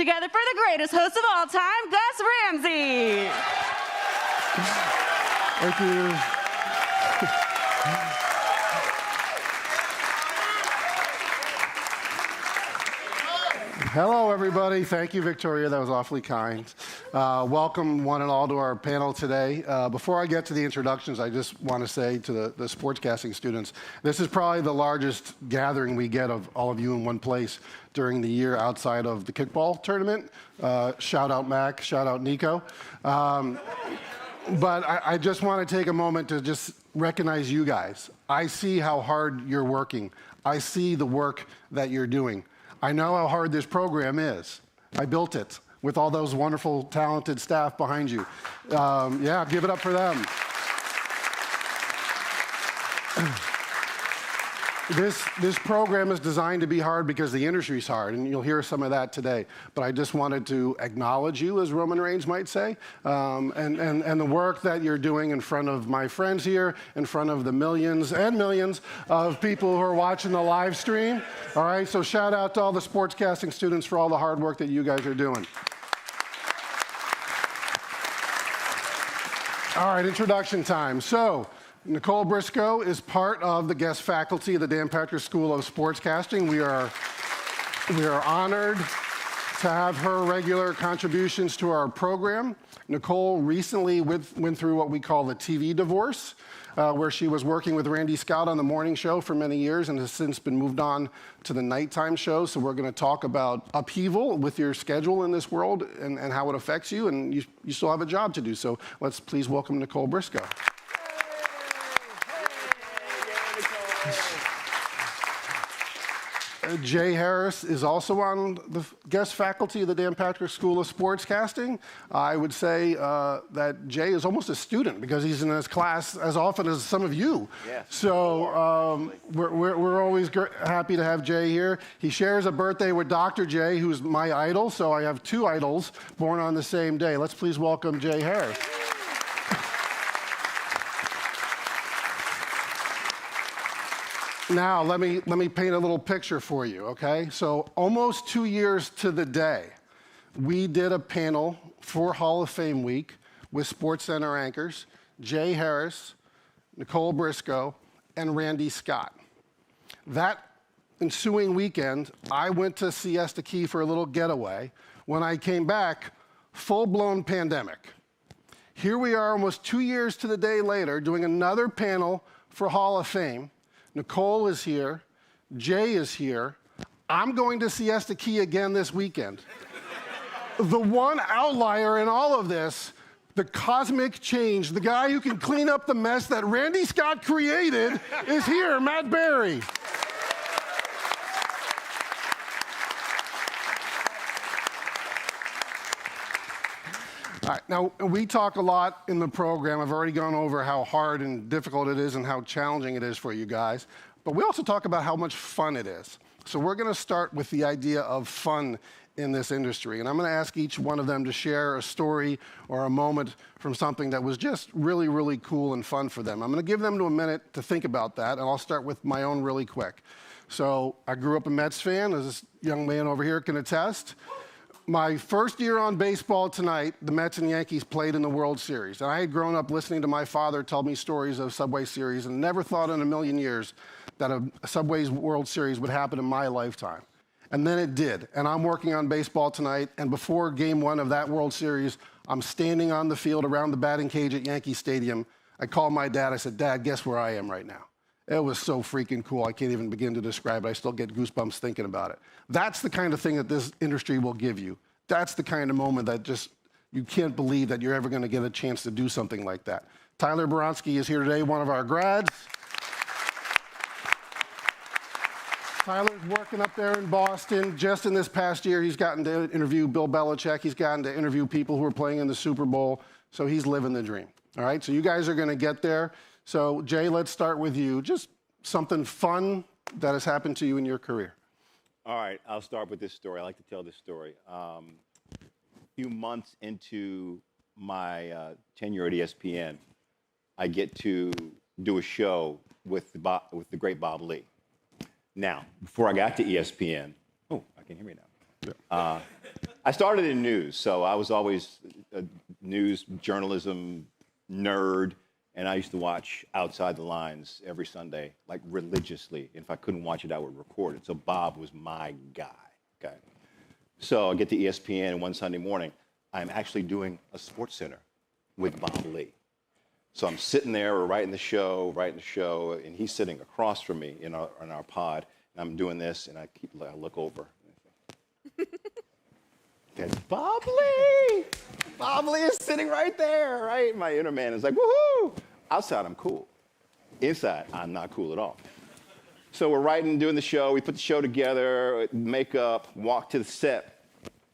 together for the greatest host of all time, Gus Ramsey. Thank you. Hello, everybody. Thank you, Victoria. That was awfully kind. Welcome, one and all, to our panel today. Before I get to the introductions, I just want to say to the sportscasting students, this is probably the largest gathering we get of all of you in one place during the year outside of the kickball tournament. Shout out Mac, shout out Nico. But I just want to take a moment to just recognize you guys. I see how hard you're working. I see the work that you're doing. I know how hard this program is. I built it with all those wonderful, talented staff behind you. Yeah, give it up for them. This program is designed to be hard because the industry's hard, and you'll hear some of that today. But I just wanted to acknowledge you, as Roman Reigns might say, and the work that you're doing in front of my friends here, in front of the millions and millions of people who are watching the live stream. All right, so shout out to all the sportscasting students for all the hard work that you guys are doing. All right, introduction time. So, Nicole Briscoe is part of the guest faculty of the Dan Patrick School of Sportscasting. We are honored to have her regular contributions to our program. Nicole recently went through what we call the TV divorce, where she was working with Randy Scott on the morning show for many years and has since been moved on to the nighttime show. So we're going to talk about upheaval with your schedule in this world and how it affects you, and you still have a job to do. So let's please welcome Nicole Briscoe. Jay Harris is also on the guest faculty of the Dan Patrick School of Sportscasting. I would say that Jay is almost a student because he's in his class as often as some of you. Yeah. So we're always happy to have Jay here. He shares a birthday with Dr. Jay, who's my idol, so I have two idols born on the same day. Let's please welcome Jay Harris. Now, let me paint a little picture for you, okay? So almost 2 years to the day, we did a panel for Hall of Fame week with SportsCenter anchors Jay Harris, Nicole Briscoe, and Randy Scott. That ensuing weekend, I went to Siesta Key for a little getaway. When I came back, full-blown pandemic. Here we are almost 2 years to the day later doing another panel for Hall of Fame. Nicole is here, Jay is here. I'm going to Siesta Key again this weekend. The one outlier in all of this, the cosmic change, the guy who can clean up the mess that Randy Scott created is here, Matt Barrie. All right, now, we talk a lot in the program. I've already gone over how hard and difficult it is and how challenging it is for you guys. But we also talk about how much fun it is. So we're going to start with the idea of fun in this industry. And I'm going to ask each one of them to share a story or a moment from something that was just really, really cool and fun for them. I'm going to give them a minute to think about that, and I'll start with my own really quick. So I grew up a Mets fan, as this young man over here can attest. My first year on Baseball Tonight, the Mets and Yankees played in the World Series. And I had grown up listening to my father tell me stories of Subway Series and never thought in a million years that a Subway's World Series would happen in my lifetime. And then it did. And I'm working on Baseball Tonight, and before Game 1 of that World Series, I'm standing on the field around the batting cage at Yankee Stadium. I called my dad. I said, "Dad, guess where I am right now?" It was so freaking cool. I can't even begin to describe it. I still get goosebumps thinking about it. That's the kind of thing that this industry will give you. That's the kind of moment that just, you can't believe that you're ever going to get a chance to do something like that. Tyler Boronsky is here today, one of our grads. Tyler's working up there in Boston. Just in this past year, he's gotten to interview Bill Belichick. He's gotten to interview people who are playing in the Super Bowl. So he's living the dream. All right, so you guys are going to get there. So, Jay, let's start with you. Just something fun that has happened to you in your career. All right, I'll start with this story. I like to tell this story. A few months into my tenure at ESPN, I get to do a show with the great Bob Lee. Now, before I got to ESPN, oh, I can hear me now. Yeah. I started in news, so I was always a news journalism nerd, and I used to watch Outside the Lines every Sunday, like religiously. If I couldn't watch it, I would record it. So Bob was my guy, okay? So I get to ESPN, and one Sunday morning, I'm actually doing a SportsCenter with Bob Lee. So I'm sitting there, we're writing the show, and he's sitting across from me in our pod, and I'm doing this, and I look over. That's Bob Lee! Bob Lee is sitting right there, right? My inner man is like, woohoo! Outside, I'm cool. Inside, I'm not cool at all. So we're writing, doing the show, we put the show together, makeup, walk to the set,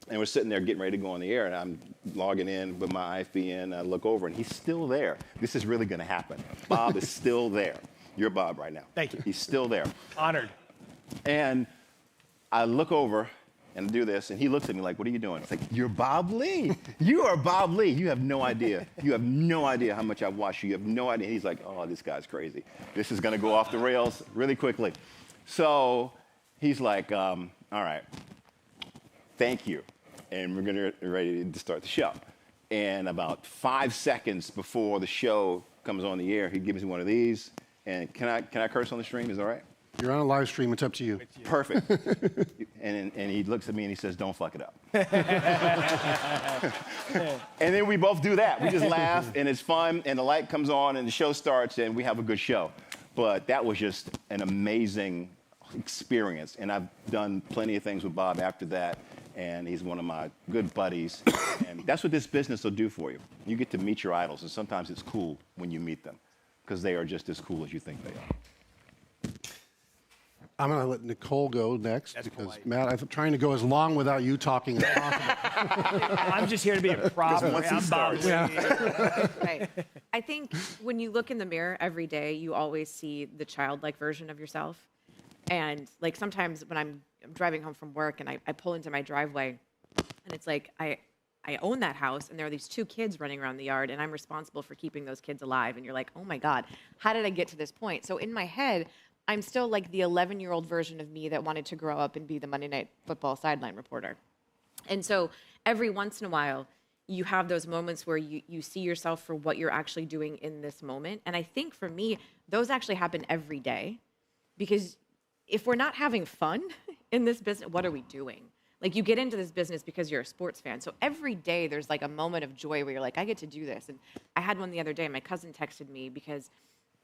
and we're sitting there getting ready to go on the air, and I'm logging in with my IFBN, I look over, and he's still there. This is really gonna happen. Bob is still there. You're Bob right now. Thank you. He's still there. Honored. And I look over and do this, and he looks at me like, what are you doing? It's like, you're Bob Lee. You are Bob Lee. You have no idea. You have no idea how much I've watched you. You have no idea. He's like, oh, this guy's crazy. This is going to go off the rails really quickly. So he's like, all right, thank you. And we're going to ready to start the show. And about 5 seconds before the show comes on the air, he gives me one of these. And can I curse on the stream? Is that all right? You're on a live stream. It's up to you. Perfect. and he looks at me and he says, don't fuck it up. And then we both do that. We just laugh, and it's fun, and the light comes on, and the show starts, and we have a good show. But that was just an amazing experience, and I've done plenty of things with Bob after that, and he's one of my good buddies. And that's what this business will do for you. You get to meet your idols, and sometimes it's cool when you meet them, because they are just as cool as you think they are. I'm going to let Nicole go next That's because, polite. Matt, I'm trying to go as long without you talking as possible. I'm just here to be a prop. Once he I'm Bob starts. Lee. Right. I think when you look in the mirror every day, you always see the childlike version of yourself. And like sometimes when I'm driving home from work and I pull into my driveway, and it's like I own that house, and there are these 2 kids running around the yard, and I'm responsible for keeping those kids alive. And you're like, oh my God, how did I get to this point? So in my head, I'm still like the 11-year-old version of me that wanted to grow up and be the Monday Night Football sideline reporter. And so every once in a while, you have those moments where you see yourself for what you're actually doing in this moment. And I think for me, those actually happen every day. Because if we're not having fun in this business, what are we doing? Like, you get into this business because you're a sports fan. So every day there's like a moment of joy where you're like, I get to do this. And I had one the other day. My cousin texted me because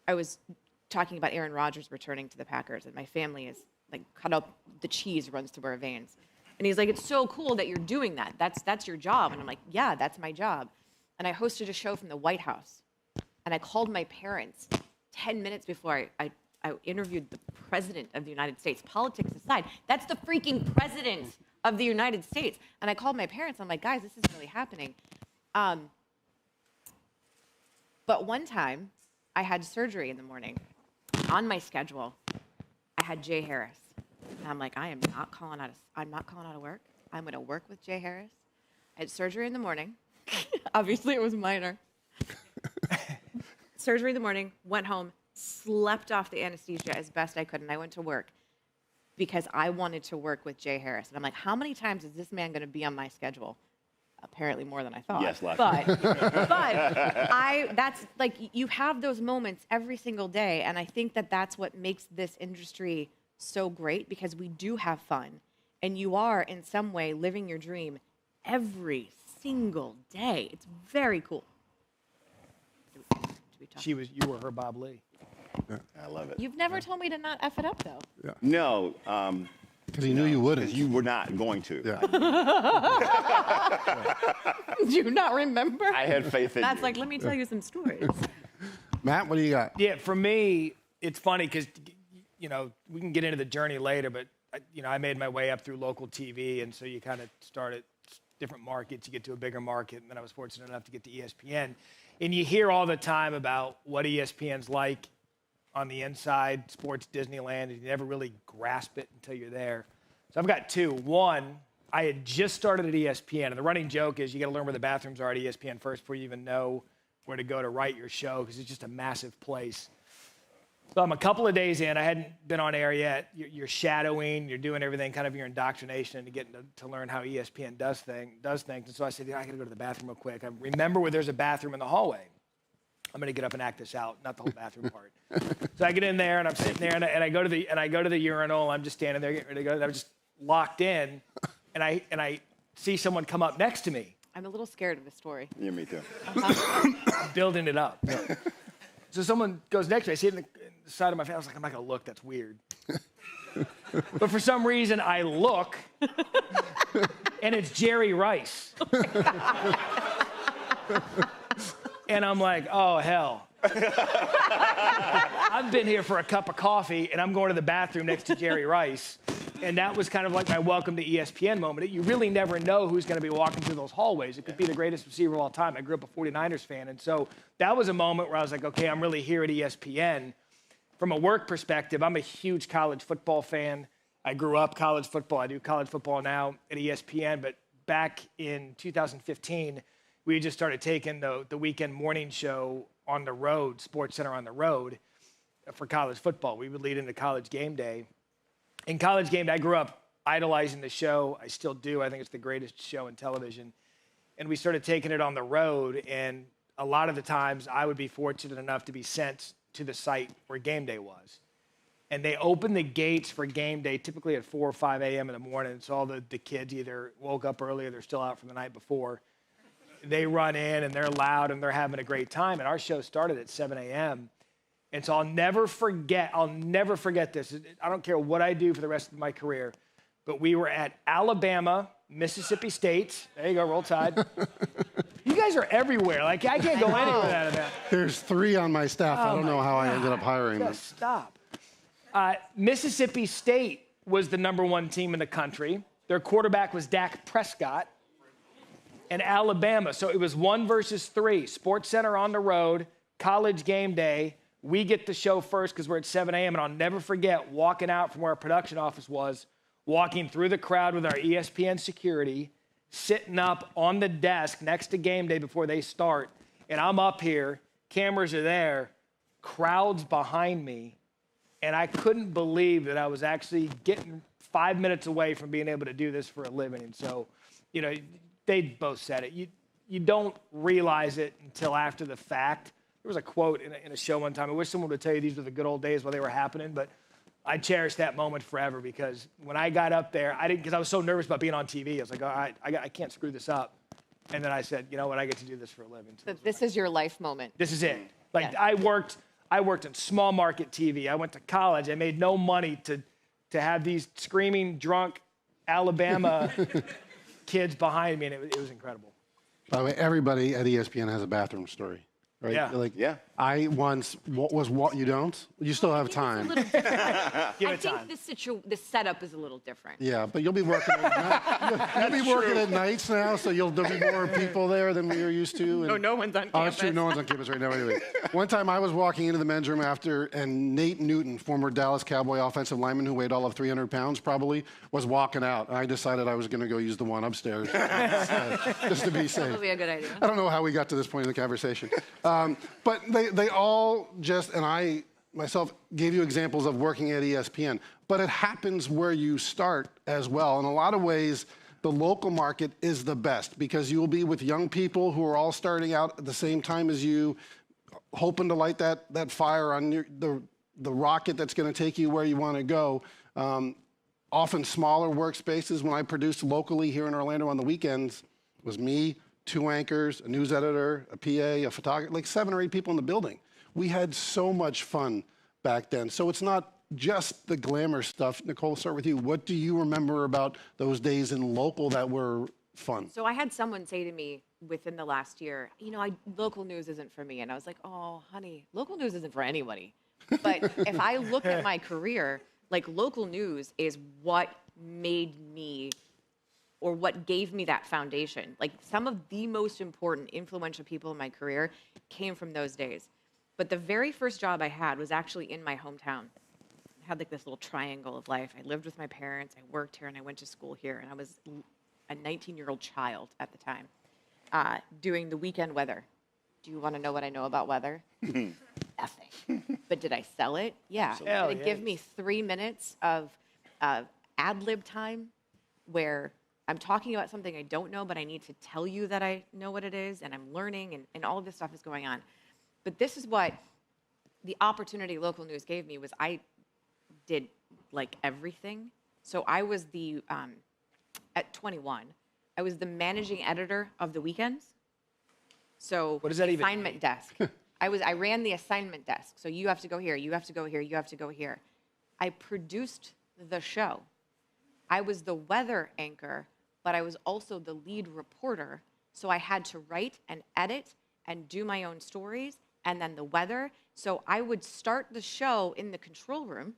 I was talking about Aaron Rodgers returning to the Packers, and my family is like, cut up, the cheese runs through our veins. And he's like, it's so cool that you're doing that. That's your job. And I'm like, yeah, that's my job. And I hosted a show from the White House, and I called my parents 10 minutes before I interviewed the president of the United States. Politics aside, that's the freaking president of the United States. And I called my parents. I'm like, guys, this is really happening. But one time, I had surgery in the morning. On my schedule, I had Jay Harris. And I'm like, I'm not calling out of work. I'm going to work with Jay Harris. I had surgery in the morning. Obviously, it was minor. Surgery in the morning, went home, slept off the anesthesia as best I could, and I went to work because I wanted to work with Jay Harris. And I'm like, how many times is this man going to be on my schedule? Apparently more than I thought. Yes, lots. But that's like, you have those moments every single day, and I think that that's what makes this industry so great, because we do have fun, and you are in some way living your dream every single day. It's very cool. You were her Bob Lee. I love it. You've never told me to not F it up, though. No. Because he knew you wouldn't. Because you were not going to. Yeah. Do you not remember? I had faith in That's you. like, let me tell you some stories. Matt, what do you got? Yeah, for me, it's funny because, we can get into the journey later, but, I made my way up through local TV, and so you kind of start at different markets, you get to a bigger market, and then I was fortunate enough to get to ESPN. And you hear all the time about what ESPN's like on the inside, sports Disneyland, and you never really grasp it until you're there. So I've got 2. One, I had just started at ESPN, and the running joke is you got to learn where the bathrooms are at ESPN first before you even know where to go to write your show, because it's just a massive place. So I'm a couple of days in. I hadn't been on air yet. You're shadowing. You're doing everything, kind of your indoctrination and getting to learn how ESPN does things. And so I said, I got to go to the bathroom real quick. I remember where there's a bathroom in the hallway. I'm going to get up and act this out, not the whole bathroom part. So I get in there, and I'm sitting there, and I go to the urinal. I'm just standing there getting ready to go. And I'm just locked in, and I see someone come up next to me. I'm a little scared of this story. Yeah, me too. I'm building it up. So someone goes next to me. I see it in the side of my face. I was like, I'm not going to look. That's weird. But for some reason, I look, and it's Jerry Rice. And I'm like, oh, hell. I've been here for a cup of coffee, and I'm going to the bathroom next to Jerry Rice. And that was kind of like my welcome to ESPN moment. You really never know who's going to be walking through those hallways. It could be the greatest receiver of all time. I grew up a 49ers fan. And so that was a moment where I was like, okay, I'm really here at ESPN. From a work perspective, I'm a huge college football fan. I grew up college football. I do college football now at ESPN. But back in 2015, we just started taking the weekend morning show on the road, SportsCenter on the road, for college football. We would lead into College Game Day. In College Game Day, I grew up idolizing the show. I still do. I think it's the greatest show in television. And we started taking it on the road, and a lot of the times I would be fortunate enough to be sent to the site where game day was. And they opened the gates for game day typically at 4 or 5 a.m. in the morning. So all the kids either woke up early or they're still out from the night before. They run in, and they're loud, and they're having a great time. And our show started at 7 a.m., and so I'll never forget this. I don't care what I do for the rest of my career, but we were at Alabama, Mississippi State. There you go, Roll Tide. You guys are everywhere. Like, I can't go anywhere out of that. There's 3 on my staff. I don't know how I ended up hiring them. Just stop. Mississippi State was the #1 team in the country. Their quarterback was Dak Prescott. And Alabama. So it was 1 versus 3. SportsCenter on the road, College Game Day. We get the show first because we're at 7 a.m. And I'll never forget walking out from where our production office was, walking through the crowd with our ESPN security, sitting up on the desk next to game day before they start. And I'm up here, cameras are there, crowds behind me. And I couldn't believe that I was actually getting 5 minutes away from being able to do this for a living. And so, they both said it. You don't realize it until after the fact. There was a quote in a show one time. I wish someone would tell you these were the good old days while they were happening, but I cherish that moment forever because when I got up there, because I was so nervous about being on TV. I was like, all right, I can't screw this up. And then I said, you know what, I get to do this for a living. So this is your life moment. This is it. Like, Yes. I worked in small market TV. I went to college. I made no money to have these screaming, drunk Alabama kids behind me, and it was incredible. By the way, everybody at ESPN has a bathroom story, right? Yeah. Yeah. I once was what you don't. You still have time. Give I it think time. this setup is a little different. Yeah, but you'll be working at nights now, so there'll be more people there than we are used to. And, No one's on oh, that's campus. true. No one's on campus right now anyway. One time I was walking into the men's room after, and Nate Newton, former Dallas Cowboy offensive lineman who weighed all of 300 pounds probably, was walking out. And I decided I was going to go use the one upstairs just to be safe. That would be a good idea. I don't know how we got to this point in the conversation. But they all just, and I myself gave you examples of working at ESPN, but it happens where you start as well. In a lot of ways, the local market is the best because you will be with young people who are all starting out at the same time as you, hoping to light that fire on the rocket that's going to take you where you want to go. Often smaller workspaces. When I produced locally here in Orlando on the weekends, it was me, 2 anchors, a news editor, a PA, a photographer, like 7 or 8 people in the building. We had so much fun back then. So it's not just the glamour stuff. Nicole, start with you. What do you remember about those days in local that were fun? So I had someone say to me within the last year, local news isn't for me. And I was like, oh, honey, local news isn't for anybody. But if I look at my career, like local news is what made me or what gave me that foundation. Like some of the most important, influential people in my career came from those days. But the very first job I had was actually in my hometown. I had like this little triangle of life. I lived with my parents, I worked here, and I went to school here. And I was a 19-year-old child at the time, doing the weekend weather. Do you want to know what I know about weather? Nothing. But did I sell it? Yeah. Hell Did it give yes. me 3 minutes of ad-lib time where I'm talking about something I don't know, but I need to tell you that I know what it is, and I'm learning, and all of this stuff is going on. But this is what the opportunity local news gave me was I did like everything. So I was at 21, I was the managing editor of the weekends. So What does that even assignment mean? desk. I ran the assignment desk. So you have to go here, you have to go here, you have to go here. I produced the show. I was the weather anchor, but I was also the lead reporter. So I had to write and edit and do my own stories and then the weather. So I would start the show in the control room.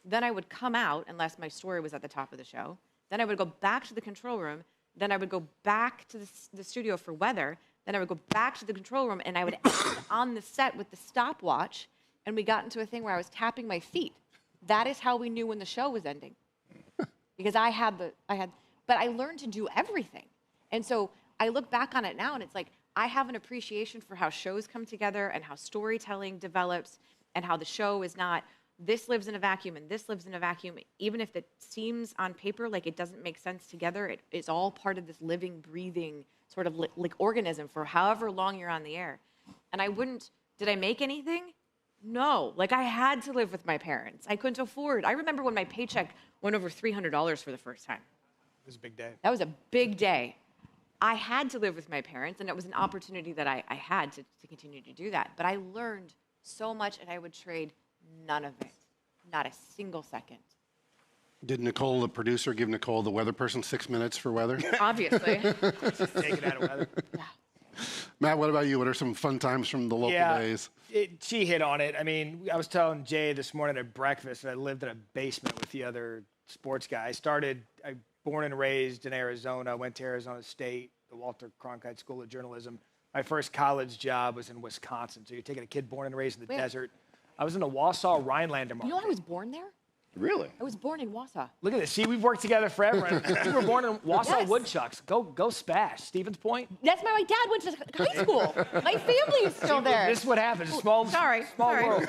Then I would come out, unless my story was at the top of the show. Then I would go back to the control room. Then I would go back to the studio for weather. Then I would go back to the control room, and I would end on the set with the stopwatch. And we got into a thing where I was tapping my feet. That is how we knew when the show was ending, because but I learned to do everything. And so I look back on it now, and it's like I have an appreciation for how shows come together and how storytelling develops, and how the show is not this lives in a vacuum and this lives in a vacuum. Even if it seems on paper like it doesn't make sense together, it is all part of this living, breathing sort of like organism for however long you're on the air. And did I make anything? No. Like, I had to live with my parents. I couldn't afford. I remember when my paycheck went over $300 for the first time. It was a big day. That was a big day. I had to live with my parents, and it was an opportunity that I had to continue to do that. But I learned so much, and I would trade none of it. Not a single second. Did Nicole, the producer, give Nicole, the weather person, 6 minutes for weather? Obviously. Take it out of weather. Yeah. Matt, what about you? What are some fun times from the local days? She hit on it. I mean, I was telling Jay this morning at breakfast that I lived in a basement with the other sports guy. I born and raised in Arizona, went to Arizona State, the Walter Cronkite School of Journalism. My first college job was in Wisconsin. So you're taking a kid born and raised in the desert. I was in the Wausau Rhinelander market. You know I was born there? Really? I was born in Wausau. Look at this. See, we've worked together forever. And we were born in Wausau Yes. Woodchucks. Go Spash. Stevens Point. That's my dad went to high school. My family is still there. This is what happens. Small Sorry. world.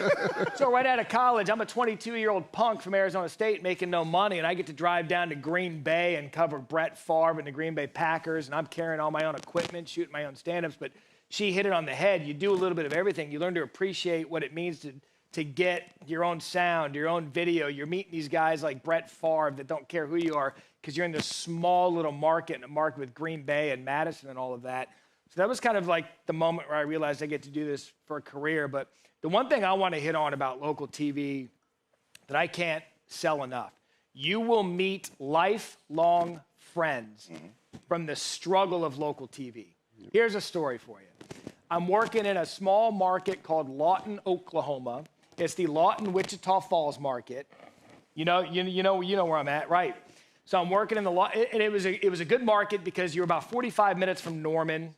So right out of college, I'm a 22-year-old punk from Arizona State making no money, and I get to drive down to Green Bay and cover Brett Favre and the Green Bay Packers, and I'm carrying all my own equipment, shooting my own stand-ups. But she hit it on the head. You do a little bit of everything. You learn to appreciate what it means to get your own sound, your own video. You're meeting these guys like Brett Favre that don't care who you are because you're in this small little market, in a market with Green Bay and Madison and all of that. So that was kind of like the moment where I realized I get to do this for a career. But the one thing I want to hit on about local TV that I can't sell enough, you will meet lifelong friends from the struggle of local TV. Here's a story for you. I'm working in a small market called Lawton, Oklahoma. It's the Lawton Wichita Falls market. You know where I'm at, right? So I'm working in the Lawton, and it was a good market because you were about 45 minutes from Norman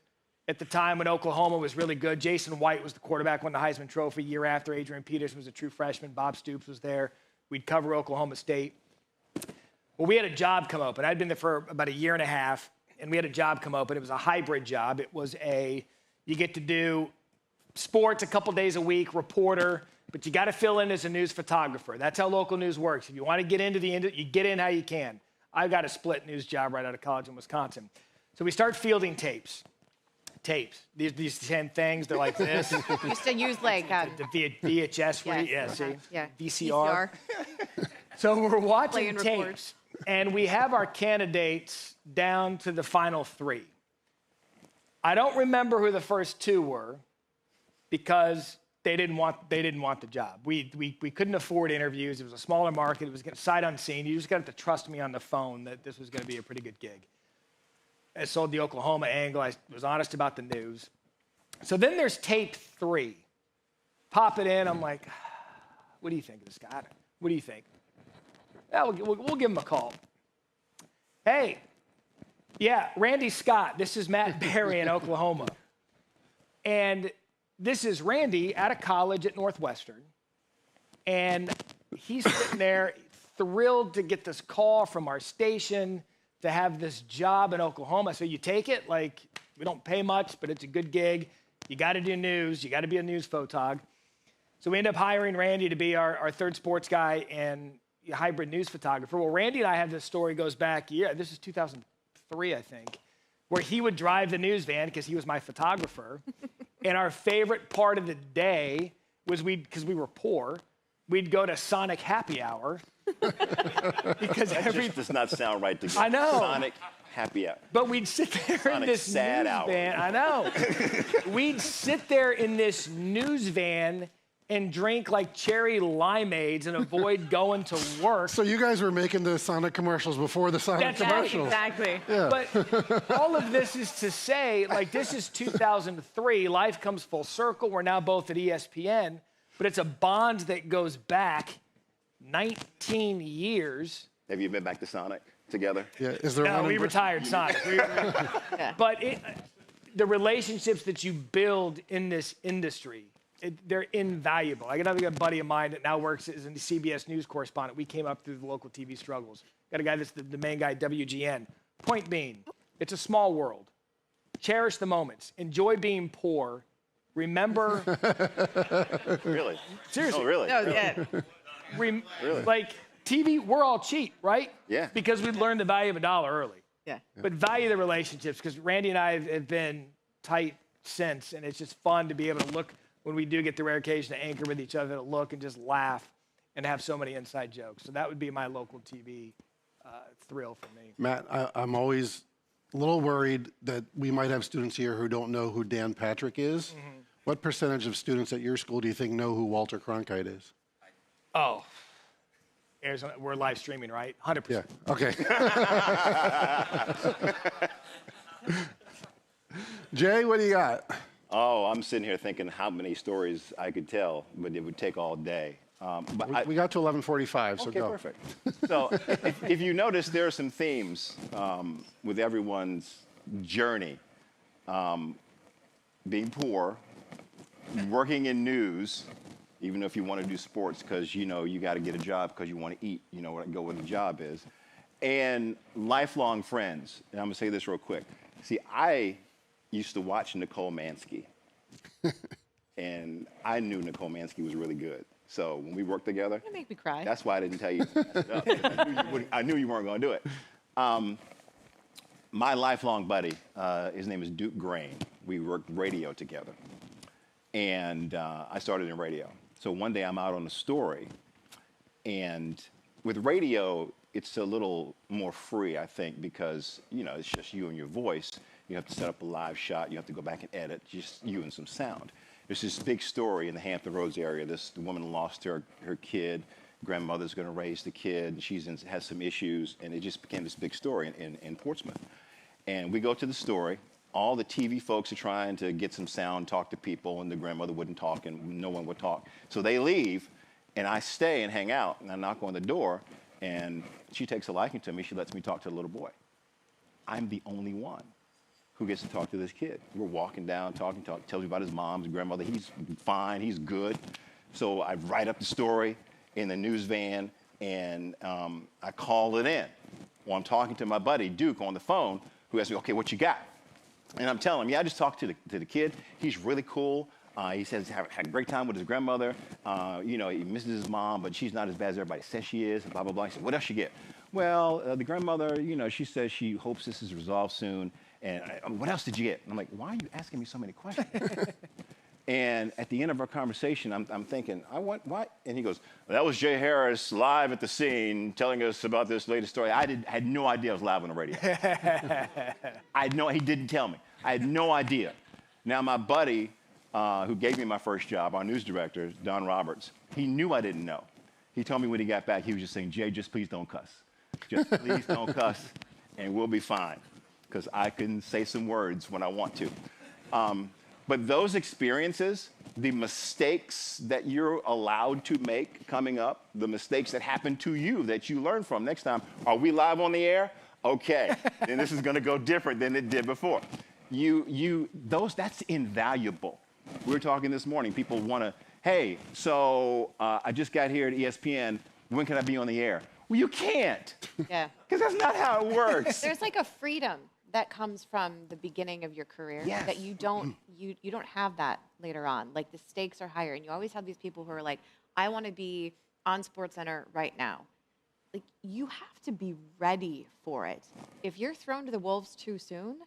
at the time when Oklahoma was really good. Jason White was the quarterback, won the Heisman Trophy year after. Adrian Peterson was a true freshman. Bob Stoops was there. We'd cover Oklahoma State. Well, we had a job come open. I'd been there for about a year and a half, and we had a job come open. It was a hybrid job. It was you get to do sports a couple days a week, reporter, but you got to fill in as a news photographer. That's how local news works. If you want to get into the industry, you get in how you can. I got a split news job right out of college in Wisconsin. So we start fielding tapes. These 10 things, they're like this. We used to use like the VHS, yes, yeah, VCR. So we're watching and tapes, record. and we have our candidates down to the final 3. I don't remember who the first 2 were because they didn't want the job. We couldn't afford interviews. It was a smaller market. It was sight unseen. You just got to trust me on the phone that this was going to be a pretty good gig. I sold the Oklahoma angle. I was honest about the news. So then there's tape 3. Pop it in. I'm like, what do you think of this guy? What do you think? Yeah, we'll give him a call. Hey, yeah, Randy Scott. This is Matt Barrie in Oklahoma. And this is Randy out of college at Northwestern. And he's sitting there thrilled to get this call from our station to have this job in Oklahoma. So you take it, like, we don't pay much, but it's a good gig. You got to do news. You got to be a news photog. So we ended up hiring Randy to be our third sports guy and hybrid news photographer. Well, Randy and I have this story goes back, this is 2003, I think, where he would drive the news van because he was my photographer. And our favorite part of the day was because we were poor, we'd go to Sonic Happy Hour. Because That just does not sound right to me. I know. Sonic Happy Hour. But we'd sit there in Sonic this sad news hour. van. I know. We'd sit there in this news van and drink like cherry limeades and avoid going to work. So you guys were making the Sonic commercials before the Sonic That's right. commercials. Exactly. Yeah. But all of this is to say, like, this is 2003. Life comes full circle. We're now both at ESPN, but it's a bond that goes back 19 years. Have you been back to Sonic together? Yeah. Is there No, one in we Bristol? retired Sonic. But the relationships that you build in this industry, they're invaluable. I got another buddy of mine that now works as a CBS News correspondent. We came up through the local TV struggles. Got a guy that's the main guy at WGN. Point being, it's a small world. Cherish the moments. Enjoy being poor. Remember. Really? Seriously. Oh, really? No, yeah. Really? Like TV, we're all cheap, right? Yeah. Because we learned the value of $1 early. Yeah. But value the relationships, because Randy and I have been tight since, and it's just fun to be able to look when we do get the rare occasion to anchor with each other, to look and just laugh and have so many inside jokes. So that would be my local TV thrill for me. Matt, I'm always a little worried that we might have students here who don't know who Dan Patrick is. Mm-hmm. What percentage of students at your school do you think know who Walter Cronkite is? Oh, Arizona, we're live streaming, right? 100%. Yeah. Okay. Jay, what do you got? Oh, I'm sitting here thinking how many stories I could tell, but it would take all day. But We got to 11:45, so okay, go. perfect. So if you notice, there are some themes with everyone's journey. Being poor, working in news, even if you want to do sports because, you know, you got to get a job because you want to eat, you know, where the job is, and lifelong friends. And I'm going to say this real quick. See, I used to watch Nicole Mansky, and I knew Nicole Mansky was really good. So when we worked together, You make me cry. that's why I didn't tell you to mess it up. I knew you weren't going to do it. My lifelong buddy, his name is Duke Grain. We worked radio together. And I started in radio. So one day I'm out on a story. And with radio, it's a little more free, I think, because, you know, it's just you and your voice. You have to set up a live shot. You have to go back and edit, just you and some sound. There's this big story in the Hampton Roads area. The woman lost her kid. Grandmother's going to raise the kid. Has some issues, and it just became this big story in Portsmouth. And we go to the story. All the TV folks are trying to get some sound, talk to people, and the grandmother wouldn't talk, and no one would talk. So they leave, and I stay and hang out, and I knock on the door, and she takes a liking to me. She lets me talk to the little boy. I'm the only one who gets to talk to this kid. We're walking down, talking, tells me about his mom's grandmother. He's fine, he's good. So I write up the story in the news van, and I call it in. Well, I'm talking to my buddy, Duke, on the phone, who asks me, okay, what you got? And I'm telling him, yeah, I just talked to the kid. He's really cool. He says he had a great time with his grandmother. You know, he misses his mom, but she's not as bad as everybody says she is, and blah, blah, blah. He said, what else you get? Well, the grandmother, you know, she says she hopes this is resolved soon. And what else did you get? And I'm like, why are you asking me so many questions? And at the end of our conversation, I'm thinking, what? And he goes, well, that was Jay Harris live at the scene telling us about this latest story. I had no idea I was live on the radio. He didn't tell me. I had no idea. Now, my buddy, who gave me my first job, our news director, Don Roberts, he knew I didn't know. He told me when he got back, he was just saying, Jay, just please don't cuss. Just please don't cuss, and we'll be fine. Because I can say some words when I want to. But those experiences, the mistakes that you're allowed to make coming up, the mistakes that happen to you that you learn from next time, are we live on the air? Okay, then this is gonna go different than it did before. That's invaluable. We were talking this morning, people wanna, hey, so I just got here at ESPN, when can I be on the air? Well, you can't, Yeah. because that's not how it works. There's like a freedom that comes from the beginning of your career. Yes. That you don't you don't have that later on. Like the stakes are higher, and you always have these people who are like, I want to be on SportsCenter right now. Like you have to be ready for it. If you're thrown to the wolves too soon,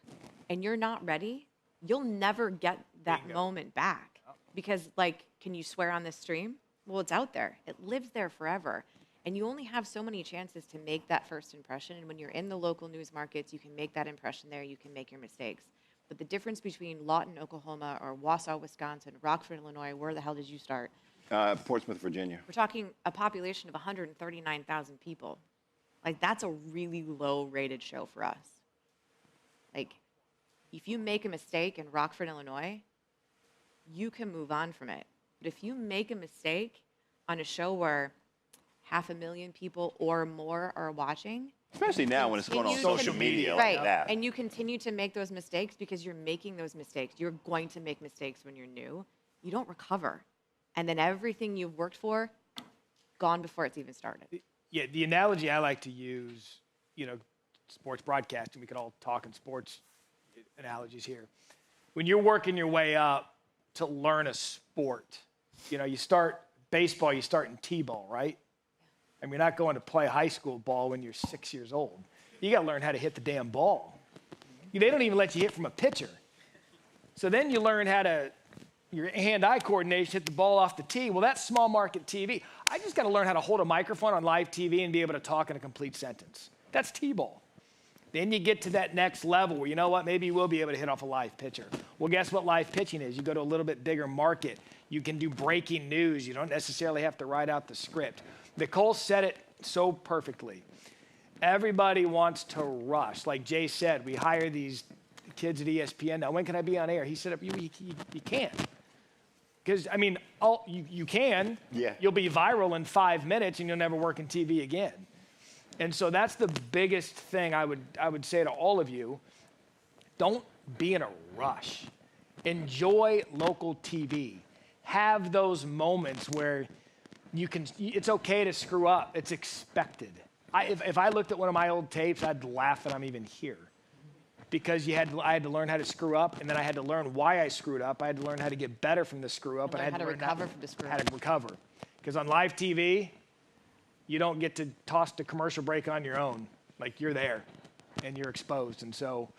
and you're not ready, you'll never get that moment back. Because like, can you swear on this stream? Well, it's out there. It lives there forever. And you only have so many chances to make that first impression. And when you're in the local news markets, you can make that impression there. You can make your mistakes. But the difference between Lawton, Oklahoma, or Wausau, Wisconsin, Rockford, Illinois, where the hell did you start? Portsmouth, Virginia. We're talking a population of 139,000 people. Like, that's a really low-rated show for us. Like, if you make a mistake in Rockford, Illinois, you can move on from it. But if you make a mistake on a show where 500,000 people or more are watching. Especially now when it's going on social media right. like that. And you continue to make those mistakes because you're making those mistakes. You're going to make mistakes when you're new. You don't recover. And then everything you've worked for, gone before it's even started. Yeah, the analogy I like to use, you know, sports broadcasting, we could all talk in sports analogies here. When you're working your way up to learn a sport, you know, you start baseball, you start in T-ball, right? I mean, you're not going to play high school ball when you're 6 years old. You got to learn how to hit the damn ball. They don't even let you hit from a pitcher. So then you learn how to, your hand-eye coordination, hit the ball off the tee. Well, that's small market TV. I just got to learn how to hold a microphone on live TV and be able to talk in a complete sentence. That's T-ball. Then you get to that next level where, you know what, maybe you will be able to hit off a live pitcher. Well, guess what live pitching is? You go to a little bit bigger market. You can do breaking news. You don't necessarily have to write out the script. Nicole said it so perfectly. Everybody wants to rush. Like Jay said, we hire these kids at ESPN. Now, when can I be on air? He said, you can't. Because, I mean, you can. Yeah. You'll be viral in 5 minutes, and you'll never work in TV again. And so that's the biggest thing I would say to all of you. Don't be in a rush. Enjoy local TV. Have those moments where it's okay to screw up. It's expected. If I looked at one of my old tapes, I'd laugh that I'm even here. Because I had to learn how to screw up, and then I had to learn why I screwed up. I had to learn how to get better from the screw up. And I had to recover from the screw up. How to recover. Because on live TV, you don't get to toss the commercial break on your own. Like, you're there, and you're exposed. And so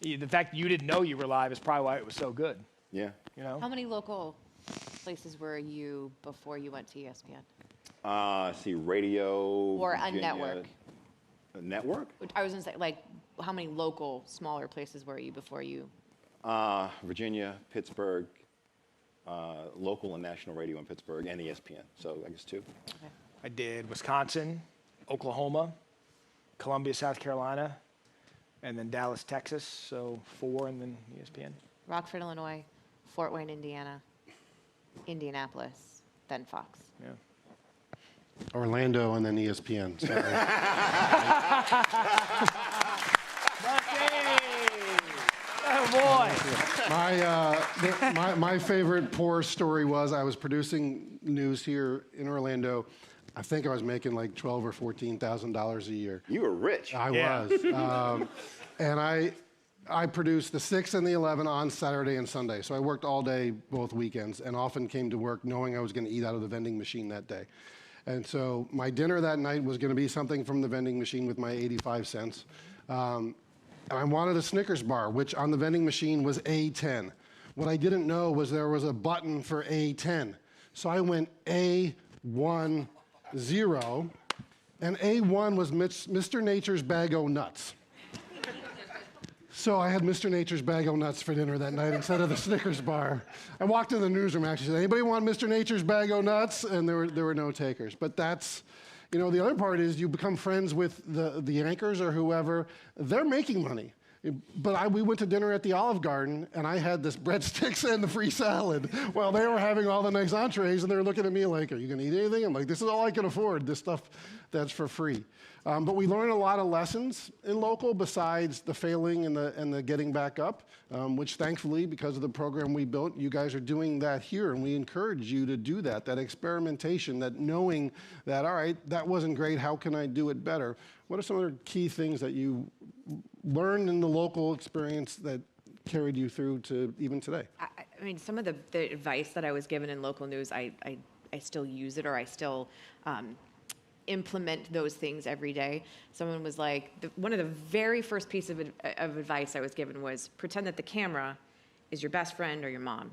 the fact that you didn't know you were live is probably why it was so good. Yeah. You know? How many local places were you before you went to ESPN? See, radio. Or a Virginia. network? A network? I was going to say, like, how many local, smaller places were you before you? Virginia, Pittsburgh, local and national radio in Pittsburgh, and ESPN. So I guess 2. Okay. I did Wisconsin, Oklahoma, Columbia, South Carolina, and then Dallas, Texas. So 4, and then ESPN. Rockford, Illinois, Fort Wayne, Indiana, Indianapolis, then Fox. Yeah. Orlando and then ESPN. Sorry. Oh, boy. My favorite poor story was I was producing news here in Orlando. I think I was making like $12,000 or $14,000 a year. You were rich. I Yeah. was. And I produced the 6 and the 11 on Saturday and Sunday. So I worked all day, both weekends, and often came to work knowing I was going to eat out of the vending machine that day. And so my dinner that night was going to be something from the vending machine with my 85 cents. And I wanted a Snickers bar, which on the vending machine was A10. What I didn't know was there was a button for A10. So I went A10, and A1 was Mr. Nature's Bag O' Nuts. So I had Mr. Nature's Bag O' Nuts for dinner that night instead of the Snickers bar. I walked in the newsroom and actually said, anybody want Mr. Nature's Bag O' Nuts? And there were no takers. But that's, you know, the other part is you become friends with the anchors or whoever. They're making money. But we went to dinner at the Olive Garden, and I had this breadsticks and the free salad while they were having all the nice entrees, and they were looking at me like, are you going to eat anything? I'm like, this is all I can afford, this stuff that's for free. But we learned a lot of lessons in local besides the failing and the getting back up, which thankfully, because of the program we built, you guys are doing that here, and we encourage you to do that experimentation, that knowing that, all right, that wasn't great, how can I do it better? What are some other key things that you learned in the local experience that carried you through to even today? I mean, some of the advice that I was given in local news, I still use it, or I still implement those things every day. Someone was like, one of the very first pieces of advice I was given was pretend that the camera is your best friend or your mom.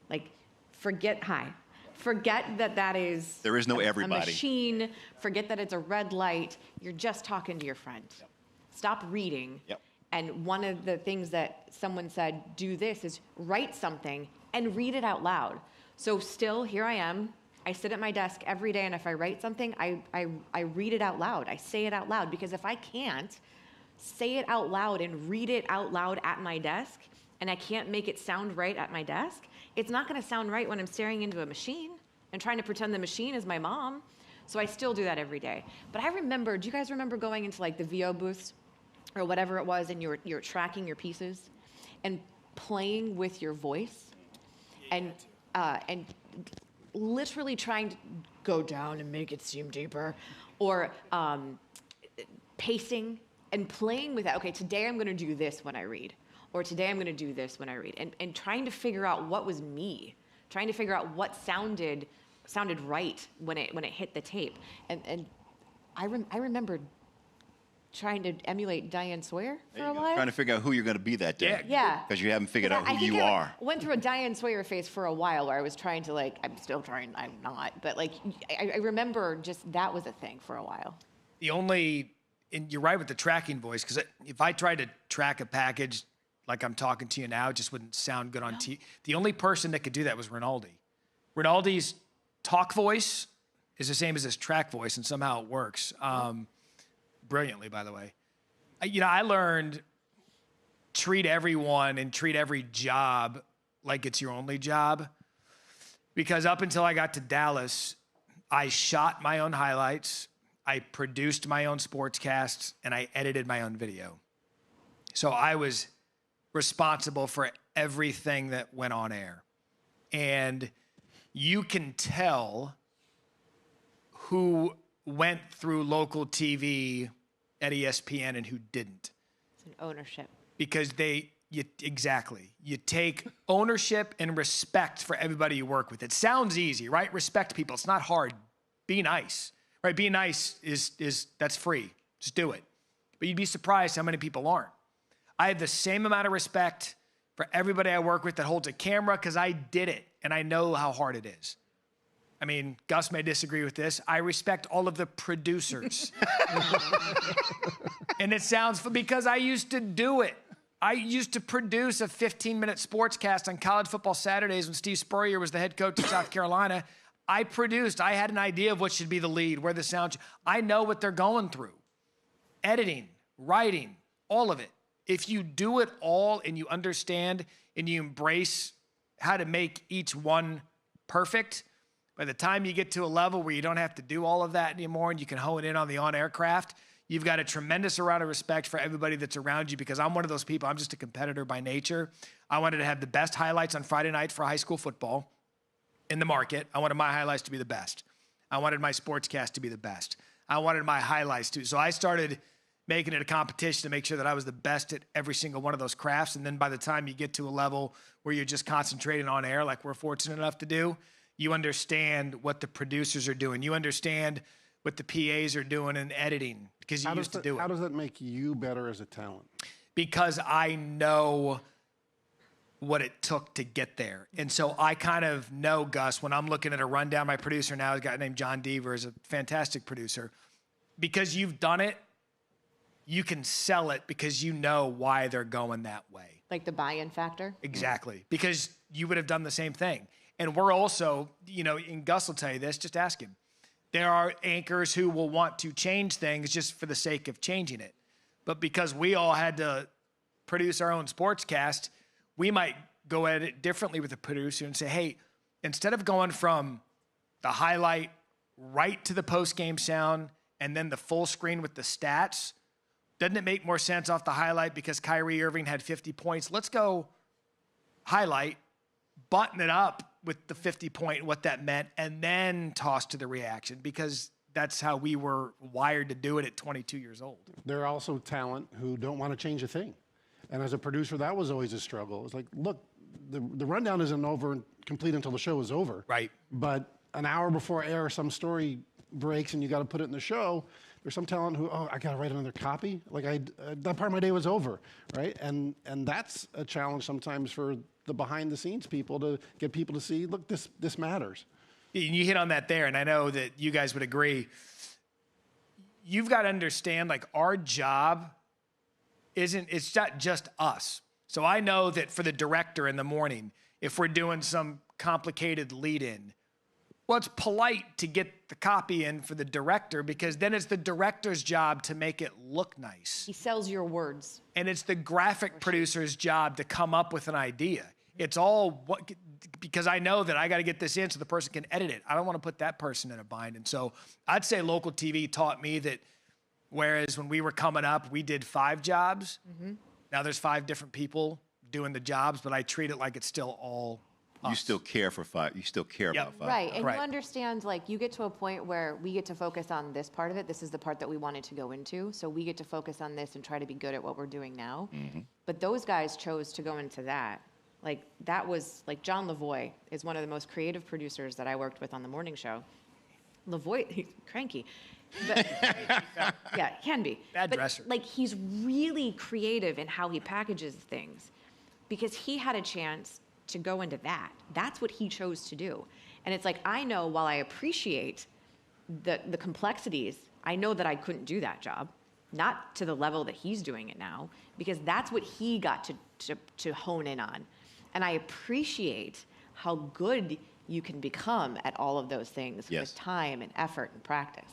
Like, forget that is There is no everybody. a machine. Forget that it's a red light. You're just talking to your friend. Yep. Stop reading. Yep. And one of the things that someone said, do this, is write something and read it out loud. So still, here I am. I sit at my desk every day, and if I write something, I read it out loud. I say it out loud, because if I can't say it out loud and read it out loud at my desk, and I can't make it sound right at my desk, it's not going to sound right when I'm staring into a machine and trying to pretend the machine is my mom. So I still do that every day. But I remember, do you guys remember going into like the VO booths or whatever it was, and you're tracking your pieces and playing with your voice and literally trying to go down and make it seem deeper, or pacing and playing with that. Okay, today I'm going to do this when I read, or today I'm going to do this when I read, and trying to figure out what was me, trying to figure out what sounded right when it hit the tape. And I remember trying to emulate Diane Sawyer for a while. Trying to figure out who you're going to be that day. Yeah. Because you haven't figured out I who think you I are. went through a Diane Sawyer phase for a while where I was trying to, like, I'm still trying, I'm not, but like, I remember just that was a thing for a while. And you're right with the tracking voice, because if I tried to track a package like I'm talking to you now, it just wouldn't sound good on TV. The only person that could do that was Rinaldi. Rinaldi's talk voice is the same as his track voice, and somehow it works. Brilliantly, by the way. I learned treat everyone and treat every job like it's your only job. Because up until I got to Dallas, I shot my own highlights, I produced my own sportscasts, and I edited my own video. So I was responsible for everything that went on air. And you can tell who went through local TV at ESPN and who didn't. It's an ownership. Because exactly. You take ownership and respect for everybody you work with. It sounds easy, right? Respect people. It's not hard. Be nice, right? Being nice that's free. Just do it. But you'd be surprised how many people aren't. I have the same amount of respect for everybody I work with that holds a camera, because I did it and I know how hard it is. I mean, Gus may disagree with this. I respect all of the producers. And it sounds because I used to do it. I used to produce a 15-minute sportscast on College Football Saturdays when Steve Spurrier was the head coach of South Carolina. I had an idea of what should be the lead, where the sound. I know what they're going through. Editing, writing, all of it. If you do it all and you understand and you embrace how to make each one perfect, by the time you get to a level where you don't have to do all of that anymore and you can hone in on the on-air craft, you've got a tremendous amount of respect for everybody that's around you, because I'm one of those people. I'm just a competitor by nature. I wanted to have the best highlights on Friday night for high school football in the market. I wanted my highlights to be the best. I wanted my sportscast to be the best. I wanted my highlights to. So I started making it a competition to make sure that I was the best at every single one of those crafts. And then by the time you get to a level where you're just concentrating on air, like we're fortunate enough to do, you understand what the producers are doing. You understand what the PAs are doing in editing, because you used to do it. How does that make you better as a talent? Because I know what it took to get there. And so I kind of know, Gus, when I'm looking at a rundown, my producer now is a guy named John Deaver, is a fantastic producer. Because you've done it, you can sell it because you know why they're going that way. Like the buy-in factor? Exactly. Because you would have done the same thing. And we're also, and Gus will tell you this, just ask him. There are anchors who will want to change things just for the sake of changing it. But because we all had to produce our own sportscast, we might go at it differently with the producer and say, hey, instead of going from the highlight right to the post-game sound and then the full screen with the stats, doesn't it make more sense off the highlight because Kyrie Irving had 50 points? Let's go highlight, button it up with the 50 point, what that meant, and then toss to the reaction, because that's how we were wired to do it at 22 years old. There are also talent who don't want to change a thing. And as a producer, that was always a struggle. It's like, look, the rundown isn't over and complete until the show is over. Right. But an hour before air, some story breaks and you got to put it in the show. There's some talent who, I got to write another copy. Like that part of my day was over, right? And that's a challenge sometimes for the behind the scenes people to get people to see, look, this matters. You hit on that there, and I know that you guys would agree. You've got to understand, like, our job it's not just us. So I know that for the director in the morning, if we're doing some complicated lead-in, well, it's polite to get the copy in for the director because then it's the director's job to make it look nice. He sells your words. And it's the graphic producer's job to come up with an idea. It's all because I know that I got to get this in so the person can edit it. I don't want to put that person in a bind. And so I'd say local TV taught me that whereas when we were coming up, we did 5 jobs. Now there's 5 different people doing the jobs, but I treat it like it's still all us. You still care for 5. You still care about 5. Right, and Right. you understand, like, you get to a point where we get to focus on this part of it. This is the part that we wanted to go into. So we get to focus on this and try to be good at what we're doing now. But those guys chose to go into that. Like, that was, like, John Lavoie is one of the most creative producers that I worked with on the morning show. Lavoie, he's cranky. But, yeah, can be. Bad but, dresser. Like, he's really creative in how he packages things because he had a chance to go into that. That's what he chose to do. And it's like, I know while I appreciate the complexities, I know that I couldn't do that job, not to the level that he's doing it now, because that's what he got to hone in on. And I appreciate how good you can become at all of those things Yes. with time and effort and practice.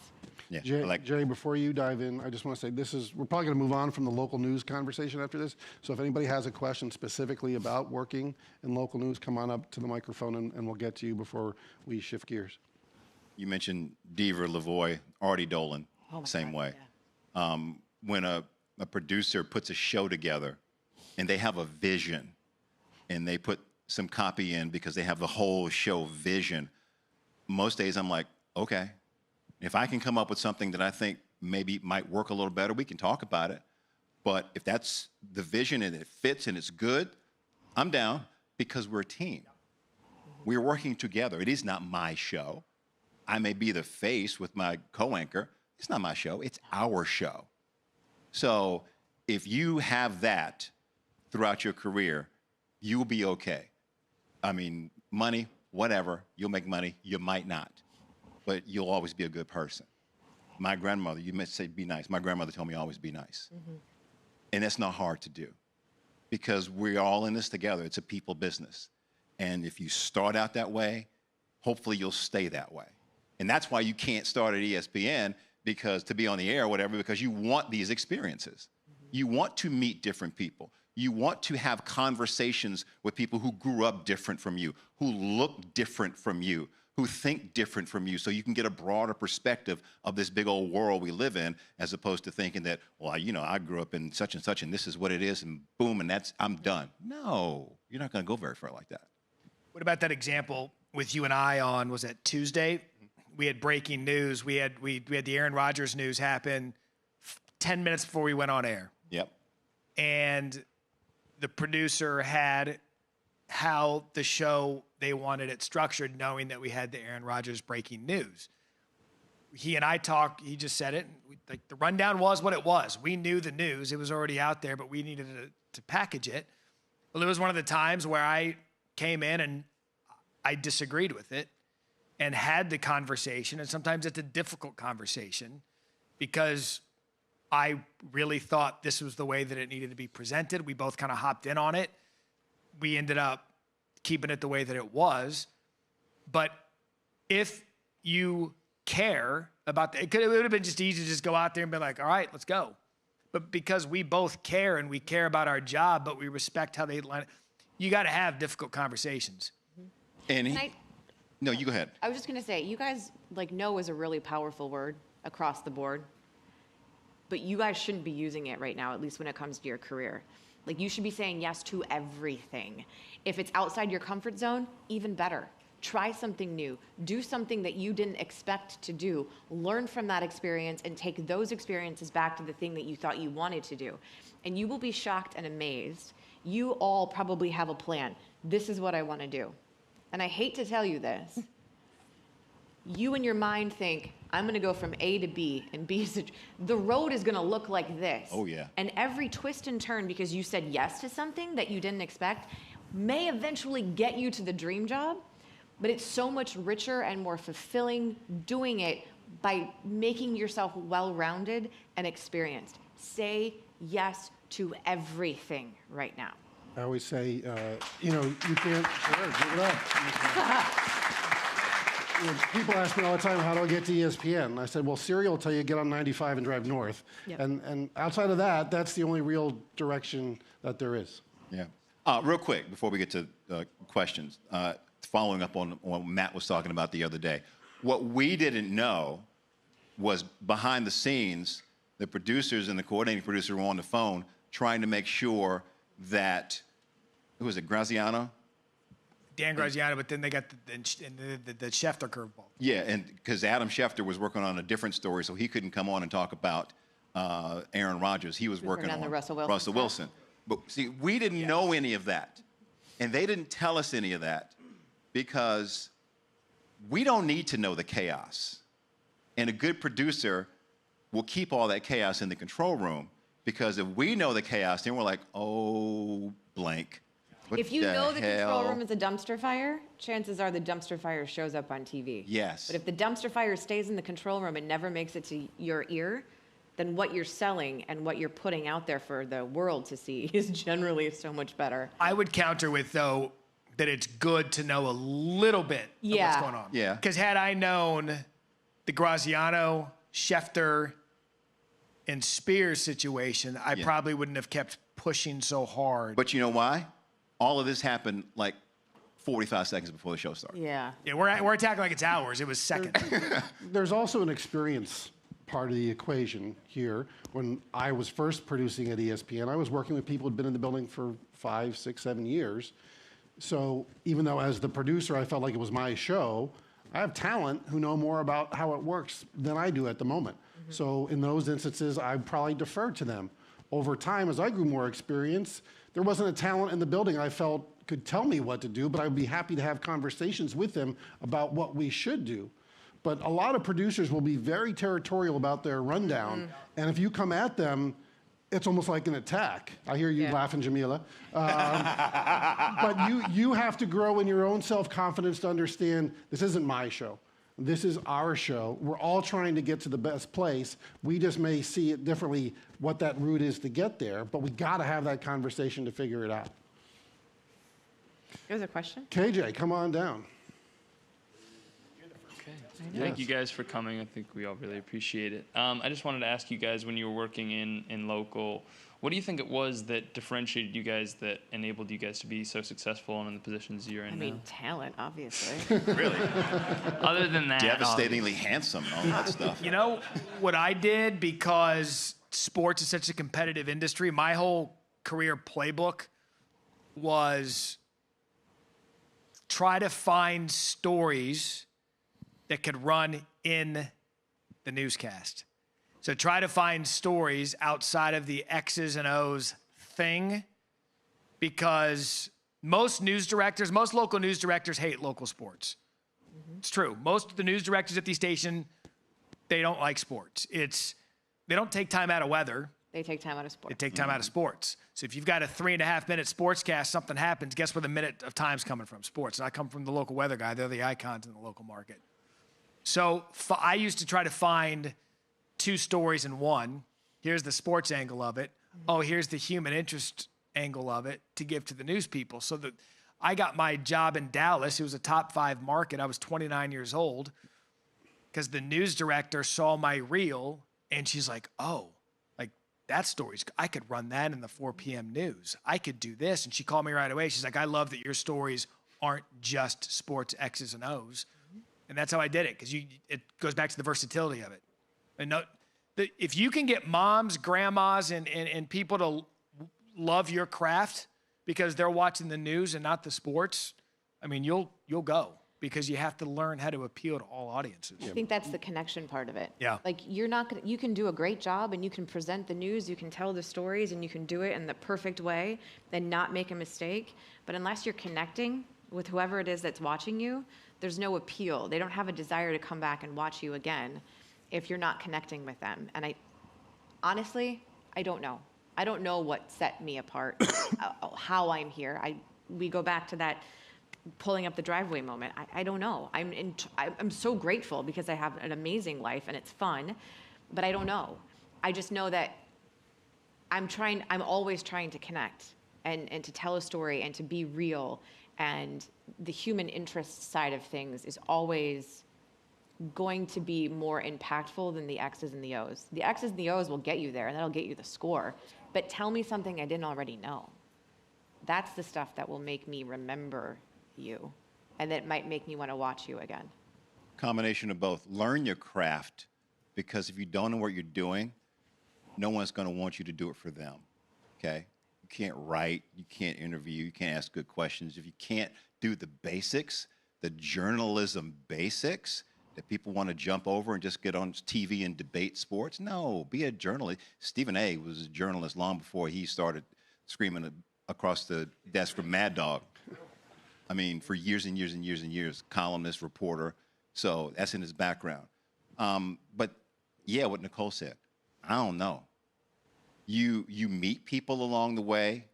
Yeah. Jerry, before you dive in, I just want to say we're probably going to move on from the local news conversation after this. So if anybody has a question specifically about working in local news, come on up to the microphone and we'll get to you before we shift gears. You mentioned Deaver, Lavoie, Artie Dolan, same way. When a producer puts a show together and they have a vision and they put some copy in because they have the whole show vision, most days I'm like, okay, if I can come up with something that I think maybe might work a little better, we can talk about it. But if that's the vision and it fits and it's good, I'm down because we're a team. We're working together. It is not my show. I may be the face with my co-anchor. It's not my show. It's our show. So if you have that throughout your career, you'll be okay. I mean, money, whatever, you'll make money, you might not, but you'll always be a good person. My grandmother, you might say be nice. My grandmother told me always be nice. And that's not hard to do because we're all in this together. It's a people business. And if you start out that way, hopefully you'll stay that way. And that's why you can't start at ESPN because to be on the air or whatever, because you want these experiences. You want to meet different people. You want to have conversations with people who grew up different from you, who look different from you, who think different from you, so you can get a broader perspective of this big old world we live in, as opposed to thinking that, well, you know, I grew up in such and such, and this is what it is, and boom, and I'm done. No, you're not going to go very far like that. What about that example with you and I on, was that Tuesday? We had breaking news. We had the Aaron Rodgers news happen 10 minutes before we went on air. Yep. And the producer had how the show, they wanted it structured, knowing that we had the Aaron Rodgers breaking news. He and I talked, he just said it, like the rundown was what it was. We knew the news, it was already out there, but we needed to package it. Well, it was one of the times where I came in and I disagreed with it and had the conversation, and sometimes it's a difficult conversation because I really thought this was the way that it needed to be presented. We both kind of hopped in on it. We ended up keeping it the way that it was. But if you care about it would have been just easy to just go out there and be like, all right, let's go. But because we both care and we care about our job, but we respect how they line it, you got to have difficult conversations. And no, you go ahead. I was just going to say, you guys, like, no is a really powerful word across the board. But you guys shouldn't be using it right now, at least when it comes to your career. Like, you should be saying yes to everything. If it's outside your comfort zone, even better. Try something new. Do something that you didn't expect to do. Learn from that experience and take those experiences back to the thing that you thought you wanted to do. And you will be shocked and amazed. You all probably have a plan. This is what I want to do. And I hate to tell you this. You in your mind think, I'm going to go from A to B, and B is the road is going to look like this. Oh, yeah. And every twist and turn because you said yes to something that you didn't expect may eventually get you to the dream job, but it's so much richer and more fulfilling doing it by making yourself well-rounded and experienced. Say yes to everything right now. I always say, you can't, sure, give it up. People ask me all the time, how do I get to ESPN? And I said, well, Siri will tell you get on 95 and drive north. Yep. And outside of that, that's the only real direction that there is. Yeah. Real quick, before we get to questions, following up on what Matt was talking about the other day, what we didn't know was behind the scenes, the producers and the coordinating producer were on the phone trying to make sure that, who was it, Graziano? Dan Graziano, but then they got the Schefter curveball. Yeah, and because Adam Schefter was working on a different story, so he couldn't come on and talk about Aaron Rodgers. He was working on the Russell Wilson Russell stuff. Wilson. But see, we didn't know any of that. And they didn't tell us any of that because we don't need to know the chaos. And a good producer will keep all that chaos in the control room because if we know the chaos, then we're like, oh, blank. What If you know the control hell? room is a dumpster fire, chances are the dumpster fire shows up on TV. Yes. But if the dumpster fire stays in the control room and never makes it to your ear, then what you're selling and what you're putting out there for the world to see is generally so much better. I would counter with, though, that it's good to know a little bit of Yeah. what's going on. Yeah. Because had I known the Graziano, Schefter, and Spears situation, I Yeah. probably wouldn't have kept pushing so hard. But you know why? All of this happened like 45 seconds before the show started. Yeah. Yeah, we're attacking like it's hours. It was seconds. There's also an experience part of the equation here. When I was first producing at ESPN, I was working with people who'd been in the building for 5, 6, 7 years. So even though as the producer, I felt like it was my show, I have talent who know more about how it works than I do at the moment. So in those instances, I probably deferred to them. Over time, as I grew more experience, there wasn't a talent in the building I felt could tell me what to do, but I'd be happy to have conversations with them about what we should do. But a lot of producers will be very territorial about their rundown, and if you come at them, it's almost like an attack. I hear you Yeah. laughing, Jamila. But you have to grow in your own self-confidence to understand this isn't my show. This is our show. We're all trying to get to the best place. We just may see it differently, what that route is to get there, but we got to have that conversation to figure it out. There's a question? KJ, come on down. Thank you guys for coming. I think we all really appreciate it. I just wanted to ask you guys, when you were working in local, what do you think it was that differentiated you guys, that enabled you guys to be so successful and in the positions you're in I mean, now? talent, obviously. Really? Other than that, Devastatingly handsome and all that stuff. You know what I did, because sports is such a competitive industry, my whole career playbook was try to find stories that could run in the newscast. So try to find stories outside of the X's and O's thing, because most local news directors hate local sports. It's true. Most of the news directors at the station, they don't like sports. They don't take time out of weather. They take time out of They sports. take time out of sports. So if you've got a 3.5-minute sportscast, something happens, guess where the minute of time's coming from? Sports. And I come from the local weather guy. They're the icons in the local market. So I used to try to find 2 stories in one. Here's the sports angle of it. Oh, here's the human interest angle of it to give to the news people. So that I got my job in Dallas. It was a top 5 market. I was 29 years old, because the news director saw my reel and she's like, oh, like that story's, I could run that in the 4 p.m. news. I could do this. And she called me right away. She's like, I love that your stories aren't just sports X's and O's. And that's how I did it, because it goes back to the versatility of it. And if you can get moms, grandmas, and people to love your craft because they're watching the news and not the sports, I mean, you'll go. because you have to learn how to appeal to all audiences. I think that's the connection part of it. Yeah. Like you're not gonna, you can do a great job and you can present the news, you can tell the stories, and you can do it in the perfect way and not make a mistake. But unless you're connecting with whoever it is that's watching you, there's no appeal. They don't have a desire to come back and watch you again if you're not connecting with them. And honestly, I don't know. I don't know what set me apart, how I'm here. We go back to that pulling up the driveway moment. I don't know. I'm so grateful because I have an amazing life and it's fun, but I don't know. I just know that I'm always trying to connect and to tell a story and to be real. And the human interest side of things is always going to be more impactful than the X's and the O's. The X's and the O's will get you there and that'll get you the score. But tell me something I didn't already know. That's the stuff that will make me remember you, and that might make me want to watch you again. Combination of both. Learn your craft, because if you don't know what you're doing, no one's going to want you to do it for them, okay? You can't write, you can't interview, you can't ask good questions. If you can't do the basics, the journalism basics that people want to jump over and just get on TV and debate sports, no, be a journalist. Stephen A. was a journalist long before he started screaming across the desk from Mad Dog. I mean, for years and years and years and years, columnist, reporter. So that's in his background. But yeah, what Nicole said, I don't know. You meet people along the way.